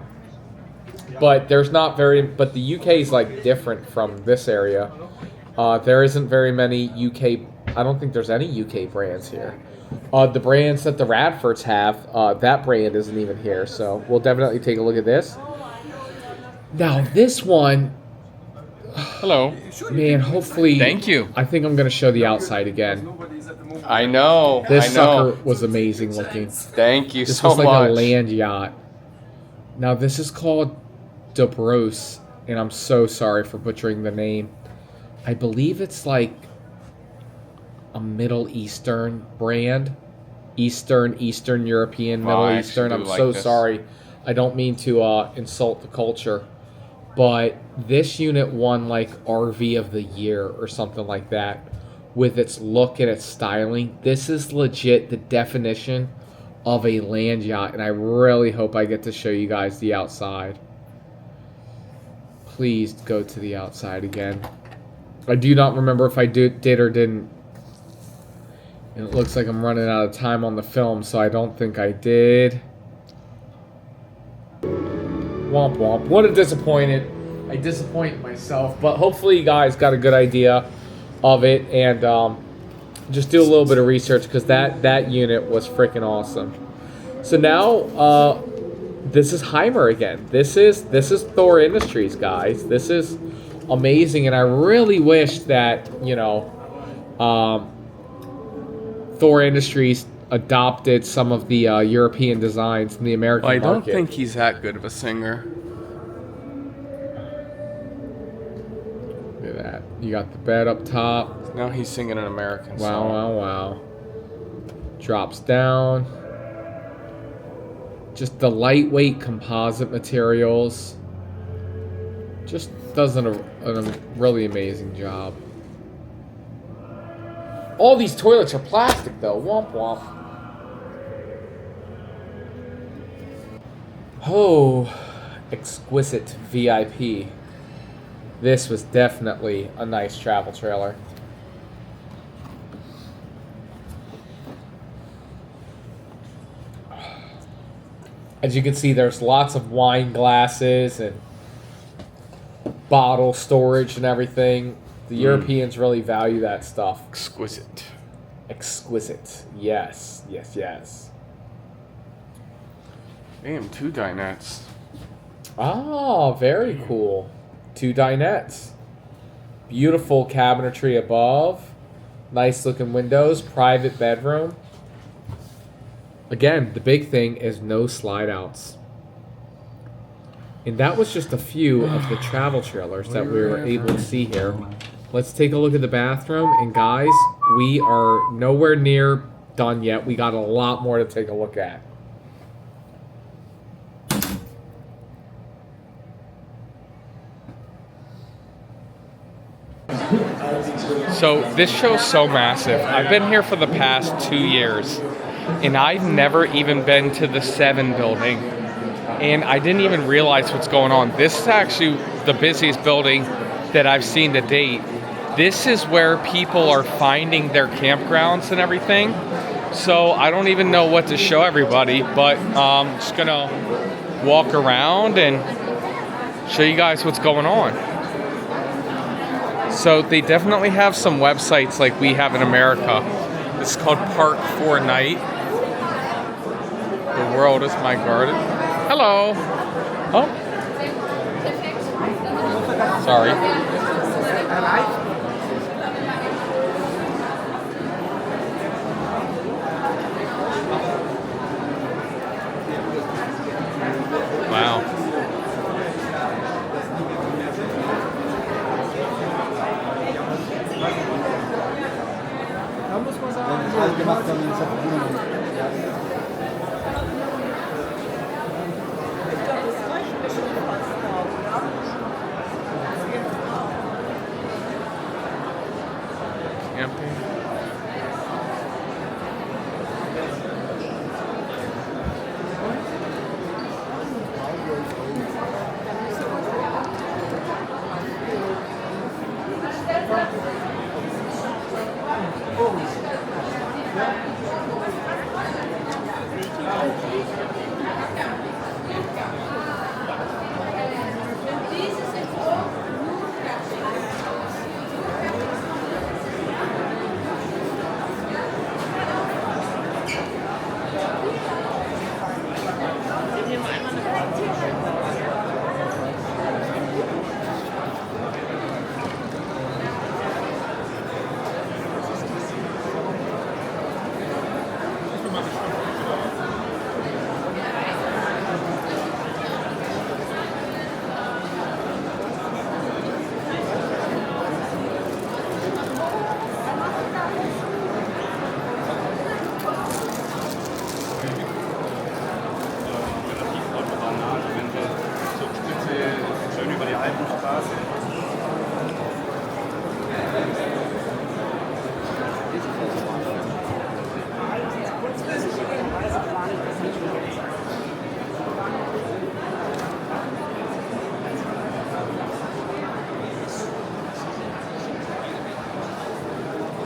there's not very. But the UK is like different from this area. There isn't very many UK. I don't think there's any UK brands here. The brands that the Radfords have, that brand isn't even here. So we'll definitely take a look at this. Now this one. Hello. Man, hopefully... Thank you. I think I'm going to show the outside again. I know. This I know. sucker was amazing looking. Thank you This so was like much. a land yacht. Now, this is called Dobros, and I'm so sorry for butchering the name. I believe it's like a Middle Eastern brand. Eastern European, Middle I Eastern. actually I'm do like so this. sorry. I don't mean to insult the culture. But this unit won like RV of the year or something like that with its look and its styling. This is legit the definition of a land yacht, and I really hope I get to show you guys the outside. Please go to the outside again. I do not remember if I did or didn't. And it looks like I'm running out of time on the film, so I don't think I did. Womp womp. What a disappointment. I disappoint myself, but hopefully you guys got a good idea of it, and just do a little bit of research because that unit was freaking awesome. So now this is Heimer again. This is Thor Industries, guys. This is amazing, and I really wish that, you know, Thor Industries adopted some of the European designs in the American I market. don't think he's that good of a singer. Look at that. You got the bed up top. Now he's singing an American Wow, song. wow, wow. Drops down. Just the lightweight composite materials. Just does a really amazing job. All these toilets are plastic though. Womp womp. Oh, exquisite VIP. This was definitely a nice travel trailer. As you can see, there's lots of wine glasses and bottle storage and everything. The Europeans really value that stuff. Exquisite. Exquisite. Yes, yes, yes. Damn, 2 dinettes. Oh, very cool. 2 dinettes. Beautiful cabinetry above. Nice looking windows. Private bedroom. Again, the big thing is no slide outs. And that was just a few of the travel trailers that we were able to see here. Let's take a look at the bathroom. And guys, we are nowhere near done yet. We got a lot more to take a look at. So this show's so massive. I've been here for the past 2 years, and I've never even been to the 7 building, and I didn't even realize what's going on. This is actually the busiest building that I've seen to date. This is where people are finding their campgrounds and everything. So I don't even know what to show everybody, but I'm just gonna walk around and show you guys what's going on. So they definitely have some websites like we have in America. It's called Park 4 Night. The world is my garden. Hello. Oh. Sorry. Wow.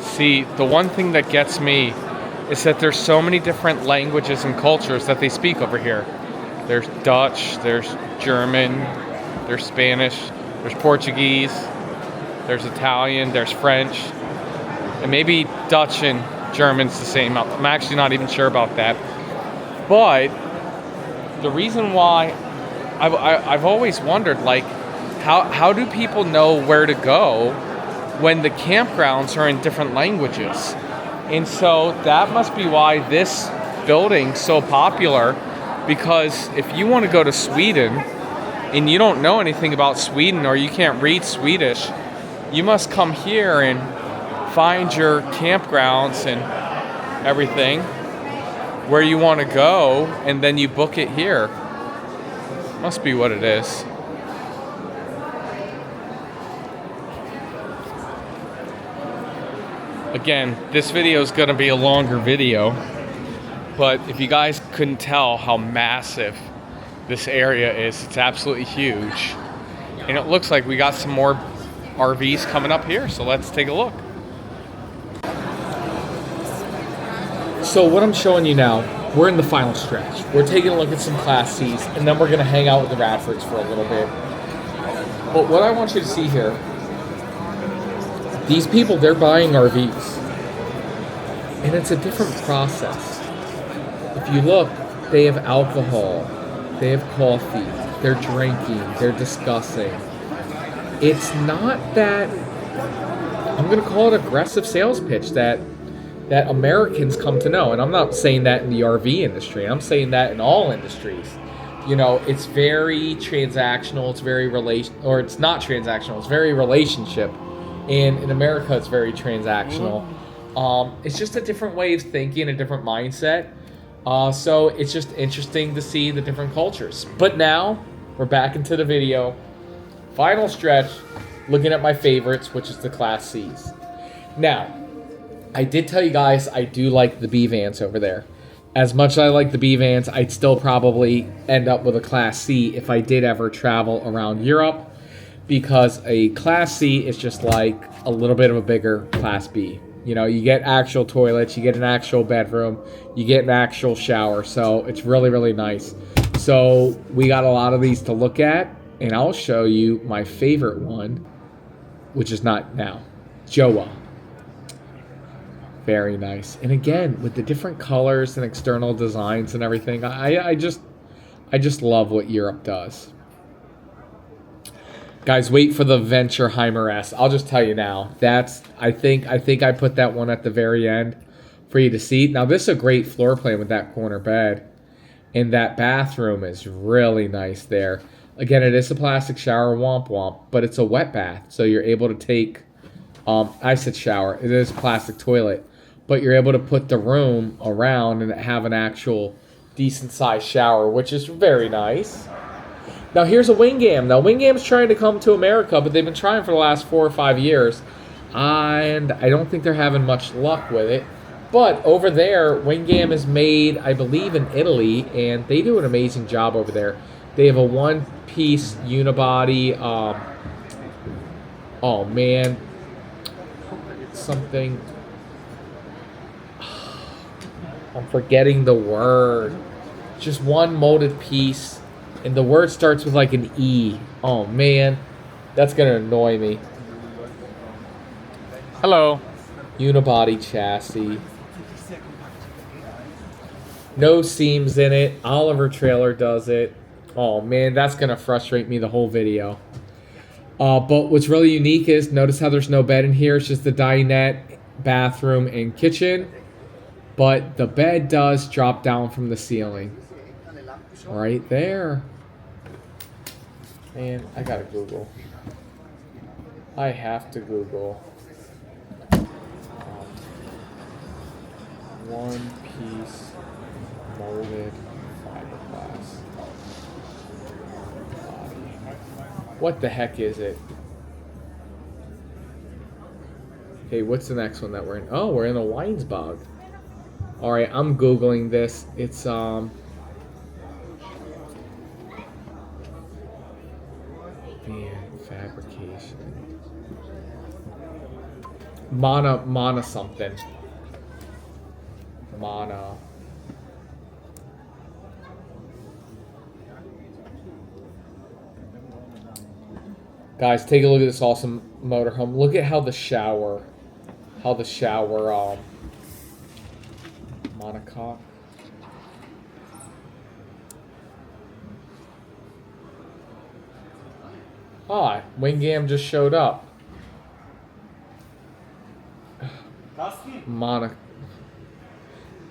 See, the one thing that gets me is that there's so many different languages and cultures that they speak over here. There's Dutch, there's German, there's Spanish, there's Portuguese, there's Italian, there's French, and maybe Dutch and German's the same. I'm actually not even sure about that. But the reason why I've always wondered, like, how do people know where to go when the campgrounds are in different languages? And so that must be why this building's so popular, because if you want to go to Sweden and you don't know anything about Sweden or you can't read Swedish, you must come here and find your campgrounds and everything where you want to go, and then you book it here. Must be what it is. Again, this video is going to be a longer video, but if you guys couldn't tell how massive this area is, it's absolutely huge. And it looks like we got some more RVs coming up here, so let's take a look. So what I'm showing you now, we're in the final stretch. We're taking a look at some Class Cs, and then we're going to hang out with the Radfords for a little bit. But what I want you to see here, these people, they're buying RVs. And it's a different process. If you look, they have alcohol, they have coffee, they're drinking, they're discussing. It's not that, I'm going to call it aggressive sales pitch that Americans come to know. And I'm not saying that in the RV industry. I'm saying that in all industries. You know, it's very transactional. It's very it's not transactional. It's very relationship. And in America, it's very transactional. It's just a different way of thinking, a different mindset. So it's just interesting to see the different cultures. But now we're back into the video. Final stretch, looking at my favorites, which is the Class Cs. Now, I did tell you guys I do like the B vans over there. As much as I like the B vans, I'd still probably end up with a Class C if I did ever travel around Europe, because a Class C is just like a little bit of a bigger Class B. You know, you get actual toilets, you get an actual bedroom, you get an actual shower, so it's really, really nice. So we got a lot of these to look at, and I'll show you my favorite one, which is not now, Joa. Very nice. And again, with the different colors and external designs and everything, I just love what Europe does. Guys, wait for the Ventureheimer S. I'll just tell you now. I think I put that one at the very end for you to see. Now, this is a great floor plan with that corner bed. And that bathroom is really nice there. Again, it is a plastic shower, womp womp, but it's a wet bath. So you're able to take, I said shower, it is a plastic toilet. But you're able to put the room around and have an actual decent sized shower, which is very nice. Now here's a Wingam. Now Wingam's trying to come to America, but they've been trying for the last 4 or 5 years. And I don't think they're having much luck with it. But over there, Wingam is made, I believe, in Italy, and they do an amazing job over there. They have a one-piece unibody. Oh man, something. I'm forgetting the word. Just one molded piece, and the word starts with like an E. Oh man, that's gonna annoy me. Hello. Unibody chassis. No seams in it. Oliver Trailer does it. Oh man, that's gonna frustrate me the whole video. But what's really unique is, notice how there's no bed in here. It's just the dinette, bathroom, and kitchen. But the bed does drop down from the ceiling. Right there. Man, I gotta Google. I have to Google. One piece molded fiberglass body. What the heck is it? Okay, what's the next one that we're in? Oh, we're in a Weinsbog. Alright, I'm Googling this. It's, man, fabrication. Mana something. Mana. Guys, take a look at this awesome motorhome. Look at how the shower, monocoque. Ah, Wingam just showed up.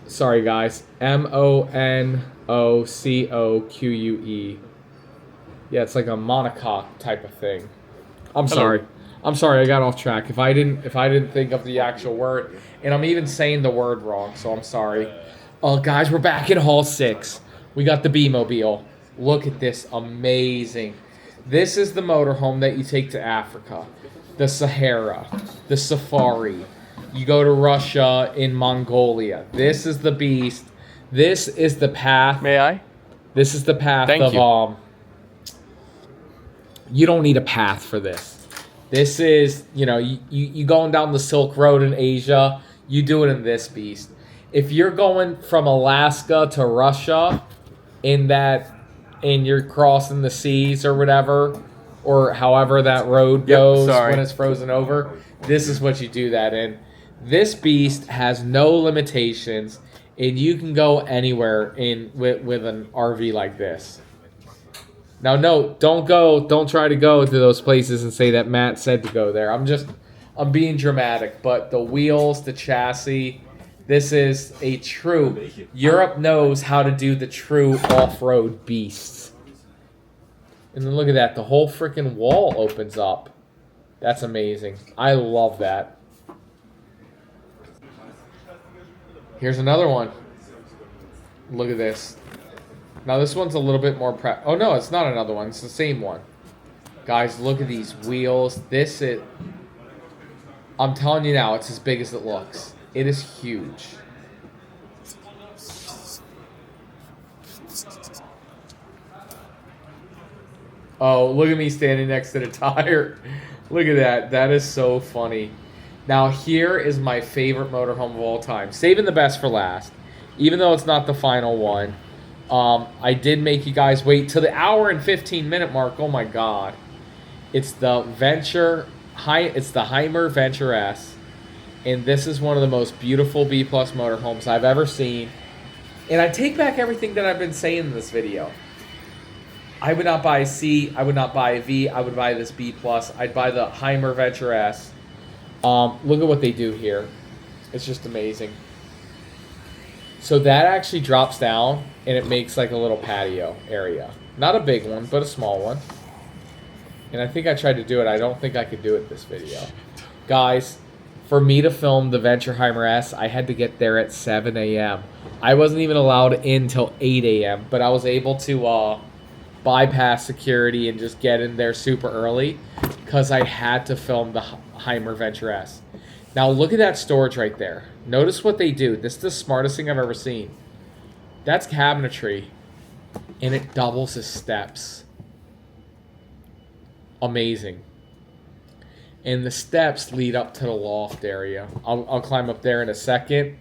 Sorry guys, Monocoque. Yeah, it's like a monocoque type of thing. I'm sorry. I'm sorry, I got off track. If I didn't think of the actual word, and I'm even saying the word wrong, so I'm sorry. Guys, we're back in Hall 6. We got the B-Mobile. Look at this, amazing. This is the motorhome that you take to Africa, the Sahara, the Safari. You go to Russia, in Mongolia. This is the beast. This is the path. May I? This is the path Thank of you. You don't need a path for this. This is, you going down the Silk Road in Asia, you do it in this beast. If you're going from Alaska to Russia, and you're crossing the seas or whatever, or however that road goes sorry. when it's frozen over. This is what you do that in. This beast has no limitations, and you can go anywhere with an RV like this. Now, no, don't try to go to those places and say that Matt said to go there. I'm being dramatic, but the wheels, the chassis, this is a true, Europe knows how to do the true off-road beasts. And then look at that, the whole freaking wall opens up. That's amazing. I love that. Here's another one. Look at this. Now this one's a little bit more oh no, it's not another one. It's the same one. Guys, look at these wheels. This is... I'm telling you now, it's as big as it looks. It is huge. Oh, look at me standing next to the tire. Look at that. That is so funny. Now here is my favorite motorhome of all time. Saving the best for last. Even though it's not the final one. I did make you guys wait till the hour and 15-minute mark. Oh my god. It's the it's the Heimer Venture S. And this is one of the most beautiful B+ motorhomes I've ever seen. And I take back everything that I've been saying in this video. I would not buy a C, I would not buy a V, I would buy this B+. I'd buy the Heimer Venture S. Look at what they do here. It's just amazing. So that actually drops down and it makes like a little patio area. Not a big one, but a small one. And I think I tried to do it. I don't think I could do it this video. Guys, for me to film the Venture Heimer S, I had to get there at 7 a.m. I wasn't even allowed in till 8 a.m. But I was able to bypass security and just get in there super early because I had to film the Heimer Venture S. Now look at that storage right there. Notice what they do. This is the smartest thing I've ever seen. That's cabinetry, and it doubles as steps. Amazing. And the steps lead up to the loft area. I'll climb up there in a second.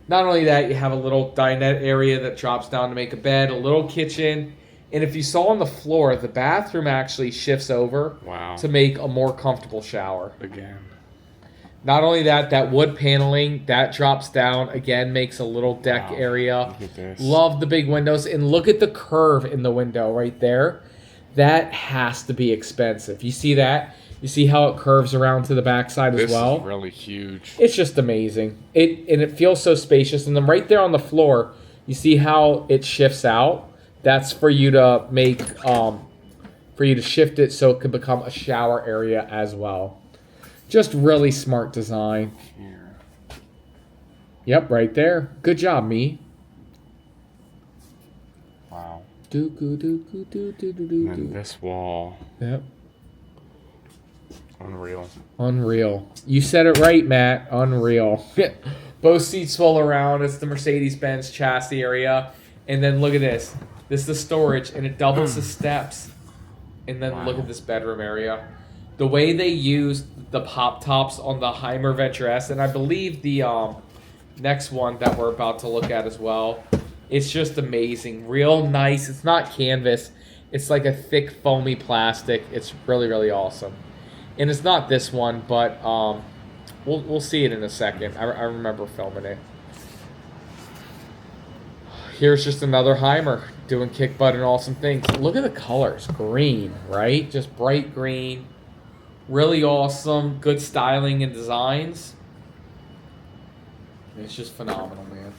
Not only that, you have a little dinette area that drops down to make a bed, a little kitchen, and if you saw on the floor, the bathroom actually shifts over to make a more comfortable shower. Again. Not only that, that wood paneling, that drops down, again, makes a little deck area. Look at this. Love the big windows. And look at the curve in the window right there. That has to be expensive. You see that? You see how it curves around to the backside as well? This is really huge. It's just amazing. It feels so spacious. And then right there on the floor, you see how it shifts out? That's for you to make, for you to shift it so it can become a shower area as well. Just really smart design. Here. Yep, right there. Good job, me. Wow. And And this wall. Yep. Unreal. Unreal. You said it right, Matt. Unreal. Both seats swirl around. It's the Mercedes-Benz chassis area. And then look at this. This is the storage, and it doubles the steps. And then look at this bedroom area. The way they used the pop tops on the Heimer Venture S, and I believe the next one that we're about to look at as well, it's just amazing. Real nice. It's not canvas. It's like a thick foamy plastic. It's really, really awesome. And it's not this one, but we'll see it in a second. I remember filming it. Here's just another Heimer doing kick butt and awesome things. Look at the colors. Green, right? Just bright green. Really awesome. Good styling and designs. It's just phenomenal, man.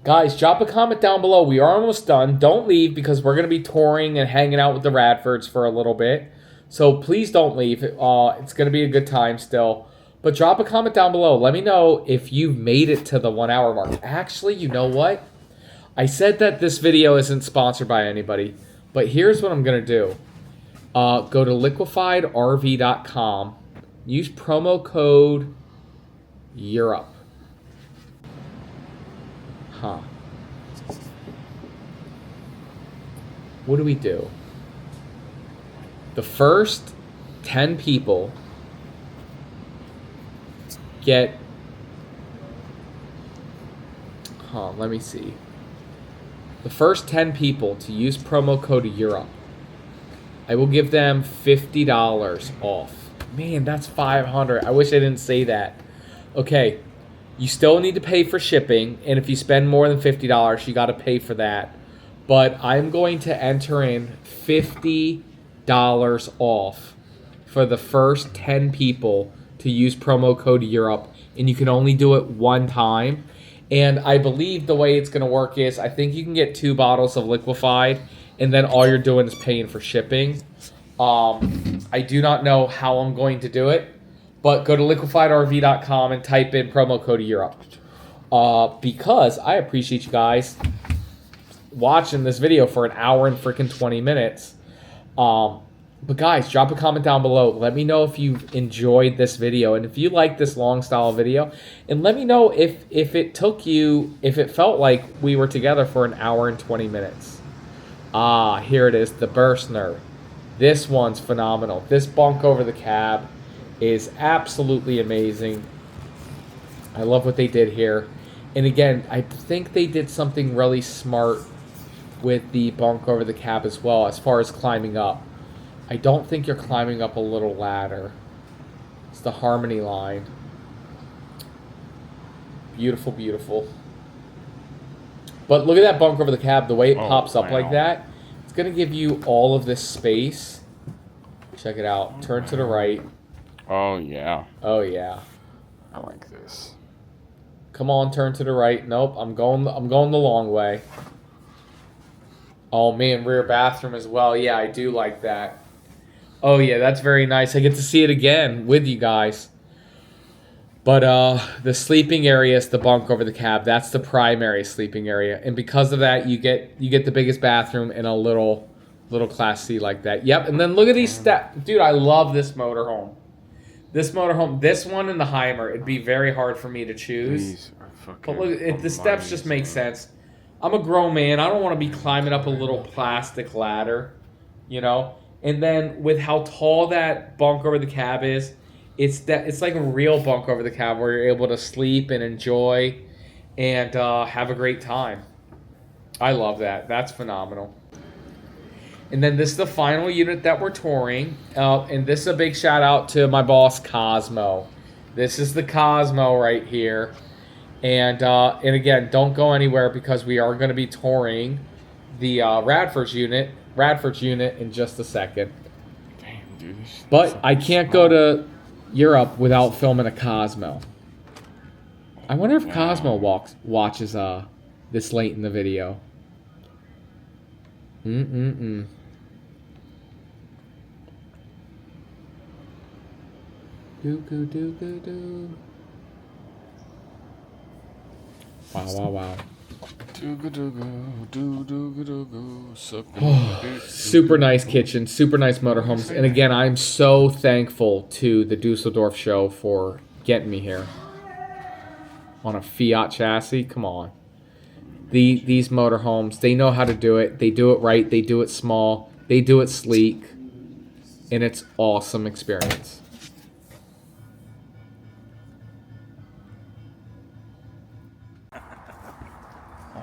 Guys, drop a comment down below. We are almost done. Don't leave because we're going to be touring and hanging out with the Radfords for a little bit. So please don't leave. It's going to be a good time still. But drop a comment down below. Let me know if you've made it to the 1 hour mark. Actually, you know what? I said that this video isn't sponsored by anybody. But here's what I'm going to do. Go to liquefiedrv.com. Use promo code Europe. Huh. What do we do? The first 10 people get... let me see. The first 10 people to use promo code Europe, I will give them $50 off. Man, that's $500. I wish I didn't say that. Okay, you still need to pay for shipping, and if you spend more than $50, you got to pay for that. But I'm going to enter in $50 off for the first 10 people to use promo code Europe, and you can only do it one time. And I believe the way it's going to work is I think you can get 2 bottles of liquefied, and then all you're doing is paying for shipping. I do not know how I'm going to do it, but go to liquefiedrv.com and type in promo code Europe. Because I appreciate you guys watching this video for an hour and freaking 20 minutes. But guys, drop a comment down below. Let me know if you've enjoyed this video and if you like this long style video. And let me know if it felt like we were together for an hour and 20 minutes. Here it is, the Burstner. This one's phenomenal. This bunk over the cab is absolutely amazing. I love what they did here. And again, I think they did something really smart with the bunk over the cab as well as far as climbing up. I don't think you're climbing up a little ladder. It's the Harmony line. Beautiful, beautiful. But look at that bunk over the cab, the way it pops up like that. It's going to give you all of this space. Check it out. Turn to the right. Oh, yeah. Oh, yeah. I like this. Come on, turn to the right. Nope, I'm going the long way. Oh, man, rear bathroom as well. Yeah, I do like that. Oh, yeah, that's very nice. I get to see it again with you guys. But the sleeping area is the bunk over the cab. That's the primary sleeping area. And because of that, you get the biggest bathroom in a little Class C like that. Yep, and then look at these steps. Dude, I love this motorhome. This motorhome, this one and the Heimer, it'd be very hard for me to choose. But look, the steps just make sense. I'm a grown man. I don't want to be climbing up a little plastic ladder, you know? And then with how tall that bunk over the cab is, it's like a real bunk over the cab where you're able to sleep and enjoy and have a great time. I love that. That's phenomenal. And then this is the final unit that we're touring. And this is a big shout out to my boss, Cosmo. This is the Cosmo right here. And again, don't go anywhere because we are going to be touring the Radfords unit in just a second. Damn, dude. But I can't go to Europe without filming a Cosmo. I wonder if Cosmo watches this late in the video. Do go do go do. Wow. Super nice kitchen, super nice motorhomes. And again, I'm so thankful to the Dusseldorf show for getting me here. On a Fiat chassis, come on. These motorhomes, they know how to do it. They do it right, they do it small, they do it sleek. And it's awesome experience.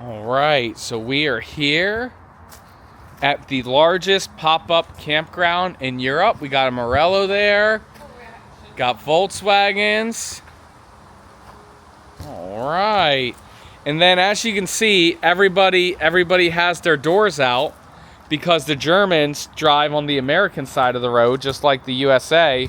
All right, so we are here at the largest pop-up campground in Europe. We got a Morello there, got Volkswagens. All right, and then as you can see, everybody has their doors out because the Germans drive on the American side of the road, just like the USA.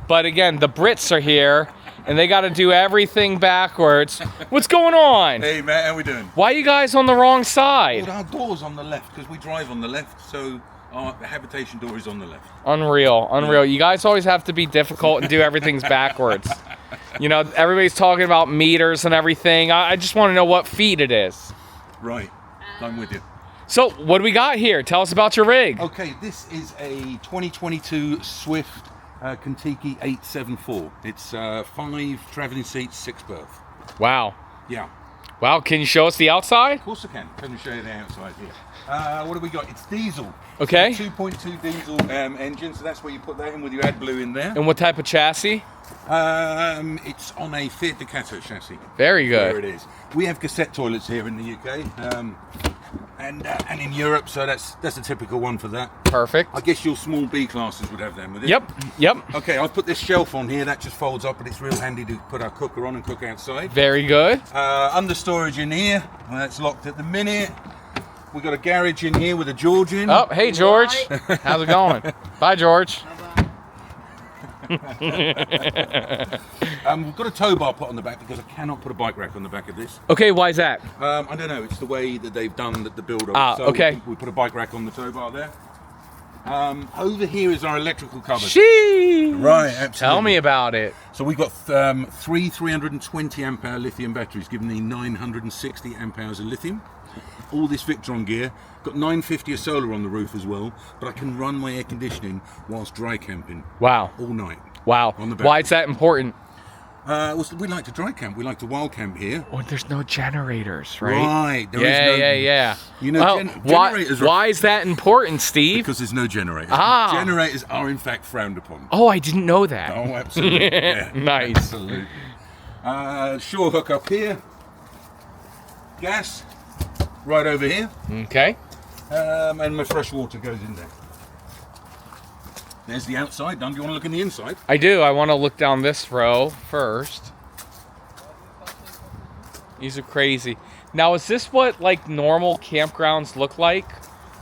But again, the Brits are here. And they got to do everything backwards. What's going on? Hey, man, how we doing? Why are you guys on the wrong side? Well, our door's on the left because we drive on the left, so our habitation door is on the left. Unreal. Yeah. You guys always have to be difficult and do everything's backwards. You know, everybody's talking about meters and everything. I just want to know what feet it is. Right, I'm with you. So, what do we got here? Tell us about your rig. Okay, this is a 2022 Swift Kentucky 874. It's 5 traveling seats, 6 berth. Wow. Yeah. Wow, can you show us the outside? Of course I can. Let me show you the outside here. What have we got? It's diesel. Okay. 2.2 diesel engine, so that's where you put that in with your AdBlue in there. And what type of chassis? It's on a Fiat Ducato chassis. Very good. There it is. We have cassette toilets here in the UK and in Europe, so that's a typical one for that. Perfect. I guess your small B classes would have them with it. Yep. Okay, I've put this shelf on here. That just folds up, but it's real handy to put our cooker on and cook outside. Very good. Under storage in here. That's locked at the minute. We've got a garage in here with a George in. Oh, hey George. How's it going? Bye, George. We've got a tow bar put on the back because I cannot put a bike rack on the back of this. Okay, why is that? I don't know. It's the way that they've done the build of it. Ah, So okay. we put a bike rack on the tow bar there. Over here is our electrical cupboard. Sheesh. Right, absolutely. Tell me about it. So we've got three 320 amp hour lithium batteries, giving me 960 amp hours of lithium. All this Victron gear. Got 950 of solar on the roof as well, but I can run my air conditioning whilst dry camping. Wow. All night. Wow. On the back. Why is that important? Well, we like to dry camp. We like to wild camp here. Oh, there's no generators, right? Right. There is no, Yeah. You know, Well, generators. why is that important, Steve? Because there's no generators. Ah. Generators are in fact frowned upon. Oh, I didn't know that. Oh, absolutely. Yeah, Nice. Absolutely. Shore hook up here. Gas right over here. Okay. And my fresh water goes in there. There's the outside done. Do you want to look in the inside? I do. I want to look down this row first. These are crazy. Now, is this what like normal campgrounds look like?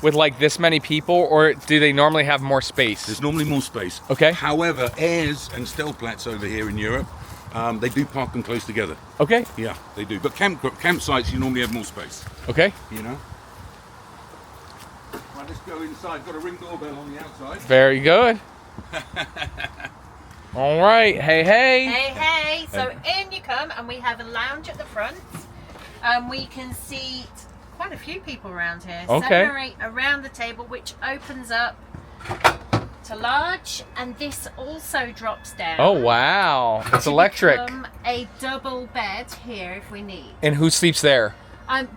With like this many people, or do they normally have more space? There's normally more space. Okay. However, airs and Stellplatz over here in Europe, they do park them close together. Okay. Yeah, they do. But campsites, you normally have more space. Okay. You know? Right, let's go inside. Got a ring doorbell on the outside. Very good. All right. Hey. Hey. So in you come, and we have a lounge at the front. We can seat quite a few people around here. Okay. 7 or 8 around the table, which opens up to large, and this also drops down. Oh wow, it's to electric. become a double bed here if we need. And who sleeps there?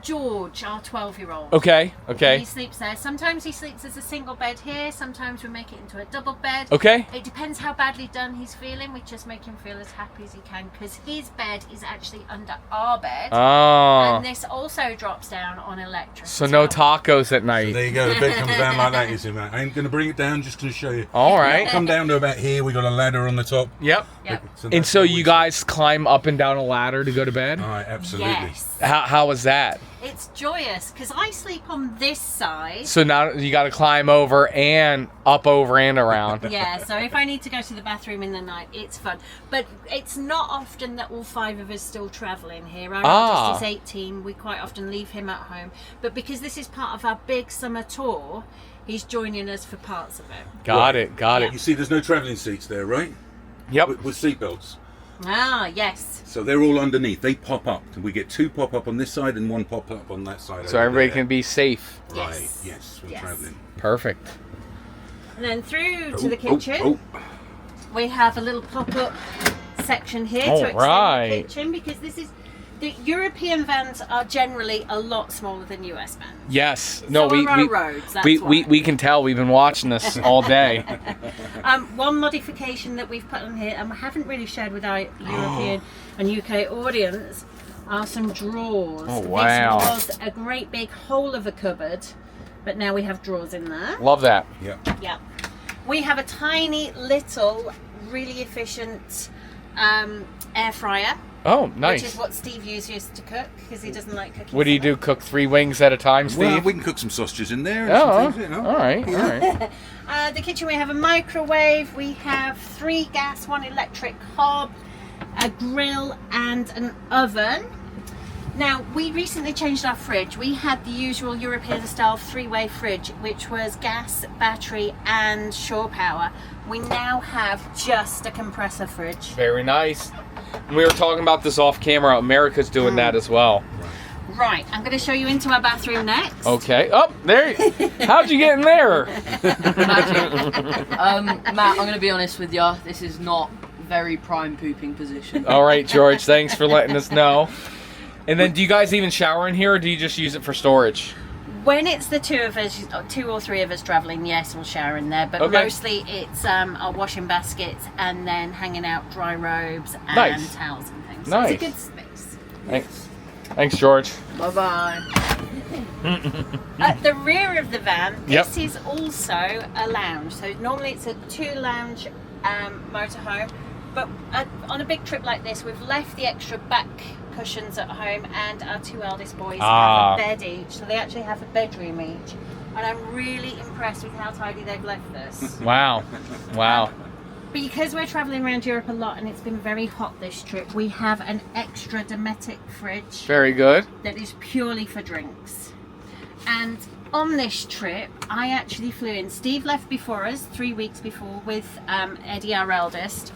George, our 12-year-old. Okay. He sleeps there. Sometimes he sleeps as a single bed here. Sometimes we make it into a double bed. Okay. It depends how badly done he's feeling. We just make him feel as happy as he can, because his bed is actually under our bed. Oh. And this also drops down on electric. So no tacos at night. So there you go. The bed comes down like that, you see, mate. I ain't going to bring it down, just to show you. All right. Come down to about here. We got a ladder on the top. Yep. Yep. And so you guys climb up and down a ladder to go to bed? All right, absolutely. Yes. How was that? It's joyous, because I sleep on this side. So now you got to climb over and up, over and around. Yeah, so if I need to go to the bathroom in the night, it's fun. But it's not often that all 5 of us still travel in here. Our oldest is 18. We quite often leave him at home. But because this is part of our big summer tour, he's joining us for parts of it. Got it. You see, there's no travelling seats there, right? Yep. With seatbelts. Ah, yes. So they're all underneath. They pop up. We get 2 pop up on this side and 1 pop up on that side. So over everybody there. can be safe. Right. Yes. When travelling. Perfect. And then through to the kitchen, we have a little pop-up section here to extend the kitchen, because this is the European vans are generally a lot smaller than US vans. Yes. So on our roads, that's why. we can tell. We've been watching this all day. One modification that we've put on here, and we haven't really shared with our European and UK audience, are some drawers. Oh, wow. This was a great big hole of a cupboard, but now we have drawers in there. Love that. Yeah. We have a tiny little, really efficient air fryer. Oh, nice. Which is what Steve uses to cook, because he doesn't like cooking. What do you do? Cook 3 wings at a time, Steve? Well, we can cook some sausages in there. And Oh, some things, you know. all right. The kitchen, we have a microwave. We have 3 gas, 1 electric hob, a grill, and an oven. Now, we recently changed our fridge. We had the usual European style 3-way fridge, which was gas, battery, and shore power. We now have just a compressor fridge. Very nice. And we were talking about this off camera. America's doing that as well. Right, I'm going to show you into our bathroom next. Okay. Oh, there. How'd you get in there? Matt, I'm going to be honest with you. This is not very prime pooping position. All right, George. Thanks for letting us know. And then do you guys even shower in here, or do you just use it for storage? When it's the two of us, 2 or 3 of us traveling, yes, we'll shower in there. But Okay. mostly it's our washing baskets and then hanging out dry robes and Nice. towels and things. Nice. So it's a good space. Thanks. Thanks, George. Bye-bye. At the rear of the van, Yep. this is also a lounge. So normally it's a 2-lounge motorhome. But on a big trip like this, we've left the extra back cushions at home, and our 2 eldest boys have a bed each. So they actually have a bedroom each. And I'm really impressed with how tidy they've left this. Wow. Wow. Because we're traveling around Europe a lot and it's been very hot this trip, we have an extra Dometic fridge Very good. that is purely for drinks. And on this trip, I actually flew in. Steve left before us, 3 weeks before, with Eddie, our eldest.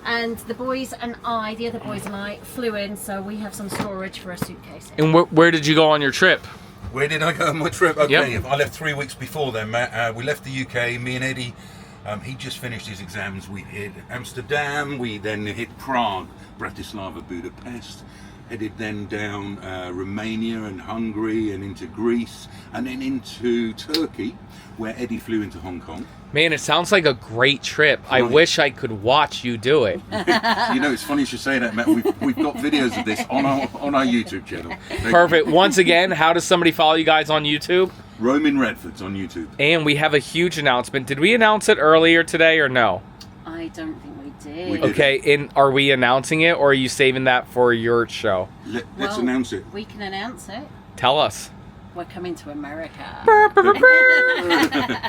And the boys and I, the other boys and I, flew in, so we have some storage for a suitcase. And where did you go on your trip? Where did I go on my trip? Okay, Yep. I left 3 weeks before then, Matt. We left the UK, me and Eddie. He just finished his exams. We hit Amsterdam, we then hit Prague, Bratislava, Budapest, headed then down Romania and Hungary and into Greece and then into Turkey, where Eddie flew into Hong Kong. Man, it sounds like a great trip. I wish I could watch you do it. You know, it's funny you should say that, Matt. We've got videos of this on our YouTube channel. Perfect. Once again, how does somebody follow you guys on YouTube? Roman Radfords on YouTube. And we have a huge announcement. Did we announce it earlier today or no? I don't think we did. We did. Okay, and are we announcing it, or are you saving that for your show? Let's Well, announce it. We can announce it. Tell us. We're coming to America.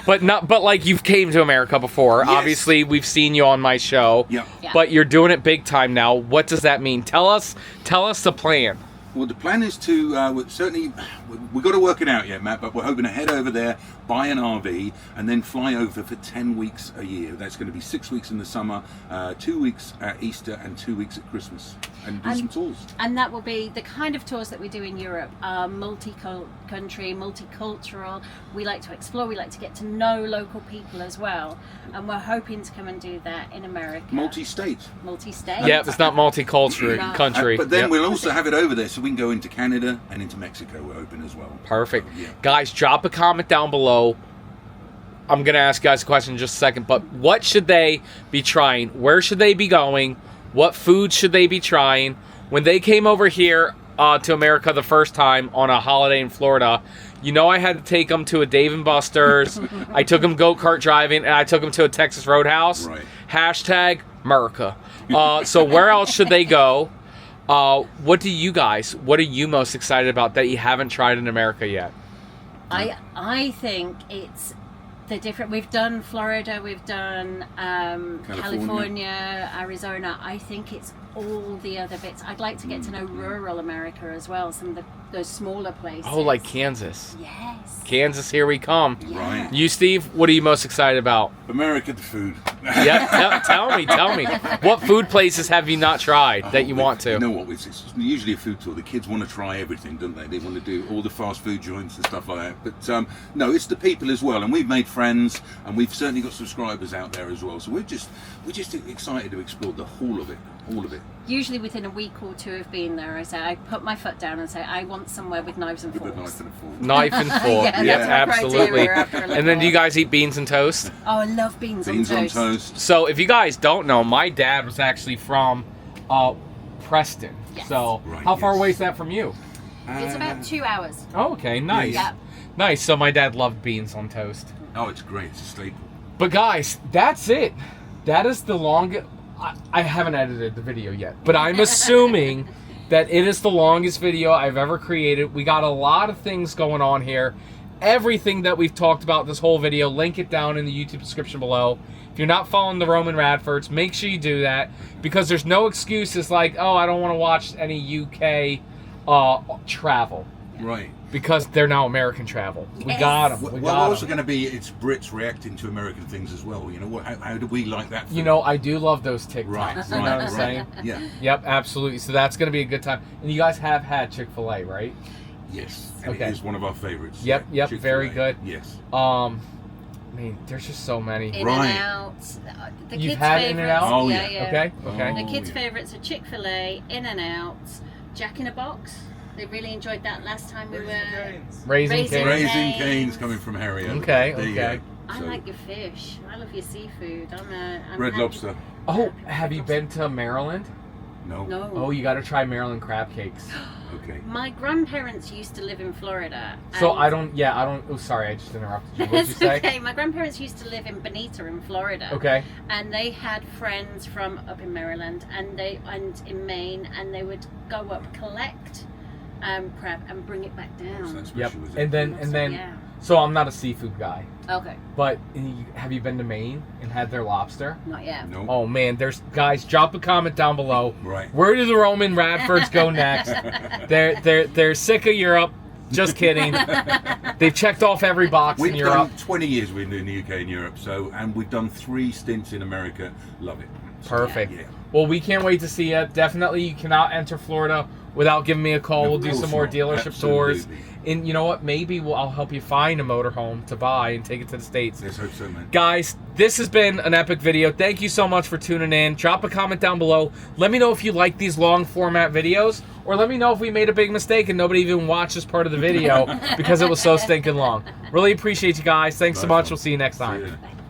But like you've came to America before. Yes. Obviously, we've seen you on my show. Yeah. Yeah. But you're doing it big time now. What does that mean? Tell us the plan. Well, the plan is to certainly we've got to work it out yet, Matt. But we're hoping to head over there, buy an RV, and then fly over for 10 weeks a year. That's going to be 6 weeks in the summer, 2 weeks at Easter, and 2 weeks at Christmas, and do some tours. And that will be the kind of tours that we do in Europe are multi-country, multicultural. We like to explore, we like to get to know local people as well. And we're hoping to come and do that in America. Multi-state. Multi-state. Yeah, it's not multicultural No. country. But then Yep. we'll also have it over there, so we can go into Canada and into Mexico. We're hoping as well. Perfect. So, yeah. Guys, drop a comment down below. I'm going to ask you guys a question in just a second, but what should they be trying? Where should they be going? What food should they be trying? When they came over here to America the first time on a holiday in Florida, you know I had to take them to a Dave & Buster's. I took them go-kart driving, and I took them to a Texas Roadhouse. Right. Hashtag America. So where else should they go? What are you most excited about that you haven't tried in America yet? I think it's the different. We've done Florida, we've done California, Arizona. I think it's all the other bits. I'd like to get to know rural America as well. Some of those smaller places. Oh, like Kansas. Yes. Kansas, here we come. Right. You, Steve, what are you most excited about? America, the food. Yeah, tell me. What food places have you not tried that you want to? You know what? It's usually a food tour. The kids want to try everything, don't they? They want to do all the fast food joints and stuff like that. But no, it's the people as well. And we've made friends, and we've certainly got subscribers out there as well. So we're just excited to explore the whole of it. All of it. Usually within a week or two of being there, I put my foot down and say, I want somewhere with knives and With a forks. knife and a fork. Knife and fork. Yeah, Yeah, that's my absolutely. criteria after a little And then do you while. guys eat beans and toast? Oh, I love beans Beans on on toast. toast. So if you guys don't know, my dad was actually from Preston. Yes. So Right, how far yes. away is that from you? It's about 2 hours. Oh, okay, nice. Yeah. Nice. So my dad loved beans on toast. Oh, it's great. It's a staple. But guys, that's it. That is the longest. I haven't edited the video yet, but I'm assuming that it is the longest video I've ever created. We got a lot of things going on here. Everything that we've talked about this whole video, link it down in the YouTube description below. If you're not following the Roman Radfords, make sure you do that, because there's no excuses like, oh, I don't want to watch any UK travel. Right. Because they're now American travel. We Yes. got them. We Well, got also 'em. going to be it's Brits reacting to American things as well. You know, how do we like that? You know, I do love those TikToks. Right. You know what I'm saying? Yeah. Yep, absolutely. So that's going to be a good time. And you guys have had Chick-fil-A, right? Yes. And Okay. it is one of our favorites. Yep, Yeah, very Chick-fil-A. good. Yes. I mean, there's just so many. In Right. and out. The You've kids' had favorites. In-N-Out? Oh, yeah, yeah. Okay, okay. The Oh, kids' yeah. favourites are Chick-fil-A, In-N-Out, Jack in a Box. They really enjoyed that last time we were Raising Cane's. Raising Cane's coming from Harrier. Okay, There you okay. go. I So, like your fish. I love your seafood. I'm Red happy. Lobster. Oh, have you been to Maryland? No. No. Oh, you got to try Maryland crab cakes. Okay. My grandparents used to live in Florida. So and- I don't. Oh, sorry, I just interrupted you. What did you It's say? okay. My grandparents used to live in Bonita in Florida. Okay. And they had friends from up in Maryland and in Maine, and they would go up, collect crab and bring it back down. So that's Yep. special, is it? And then. Yeah. So I'm not a seafood guy, Okay. but have you been to Maine and had their lobster? Not yet. No. Oh man, there's guys. Drop a comment down below. Right. Where do the Roman Radfords go next? They're sick of Europe. Just kidding. They've checked off every box We've in Europe. done 20 years we've been in the UK and Europe, and we've done 3 stints in America. Love it. So, Perfect. Yeah. Well, we can't wait to see you. Definitely, you cannot enter Florida without giving me a call. Of We'll do course some more not. dealership tours. Absolutely. And you know what? Maybe I'll help you find a motorhome to buy and take it to the States. Let's hope so, man. Guys, this has been an epic video. Thank you so much for tuning in. Drop a comment down below. Let me know if you like these long format videos, or let me know if we made a big mistake and nobody even watched this part of the video because it was so stinking long. Really appreciate you guys. Thanks so Nice much. one. We'll see you next See you time. then.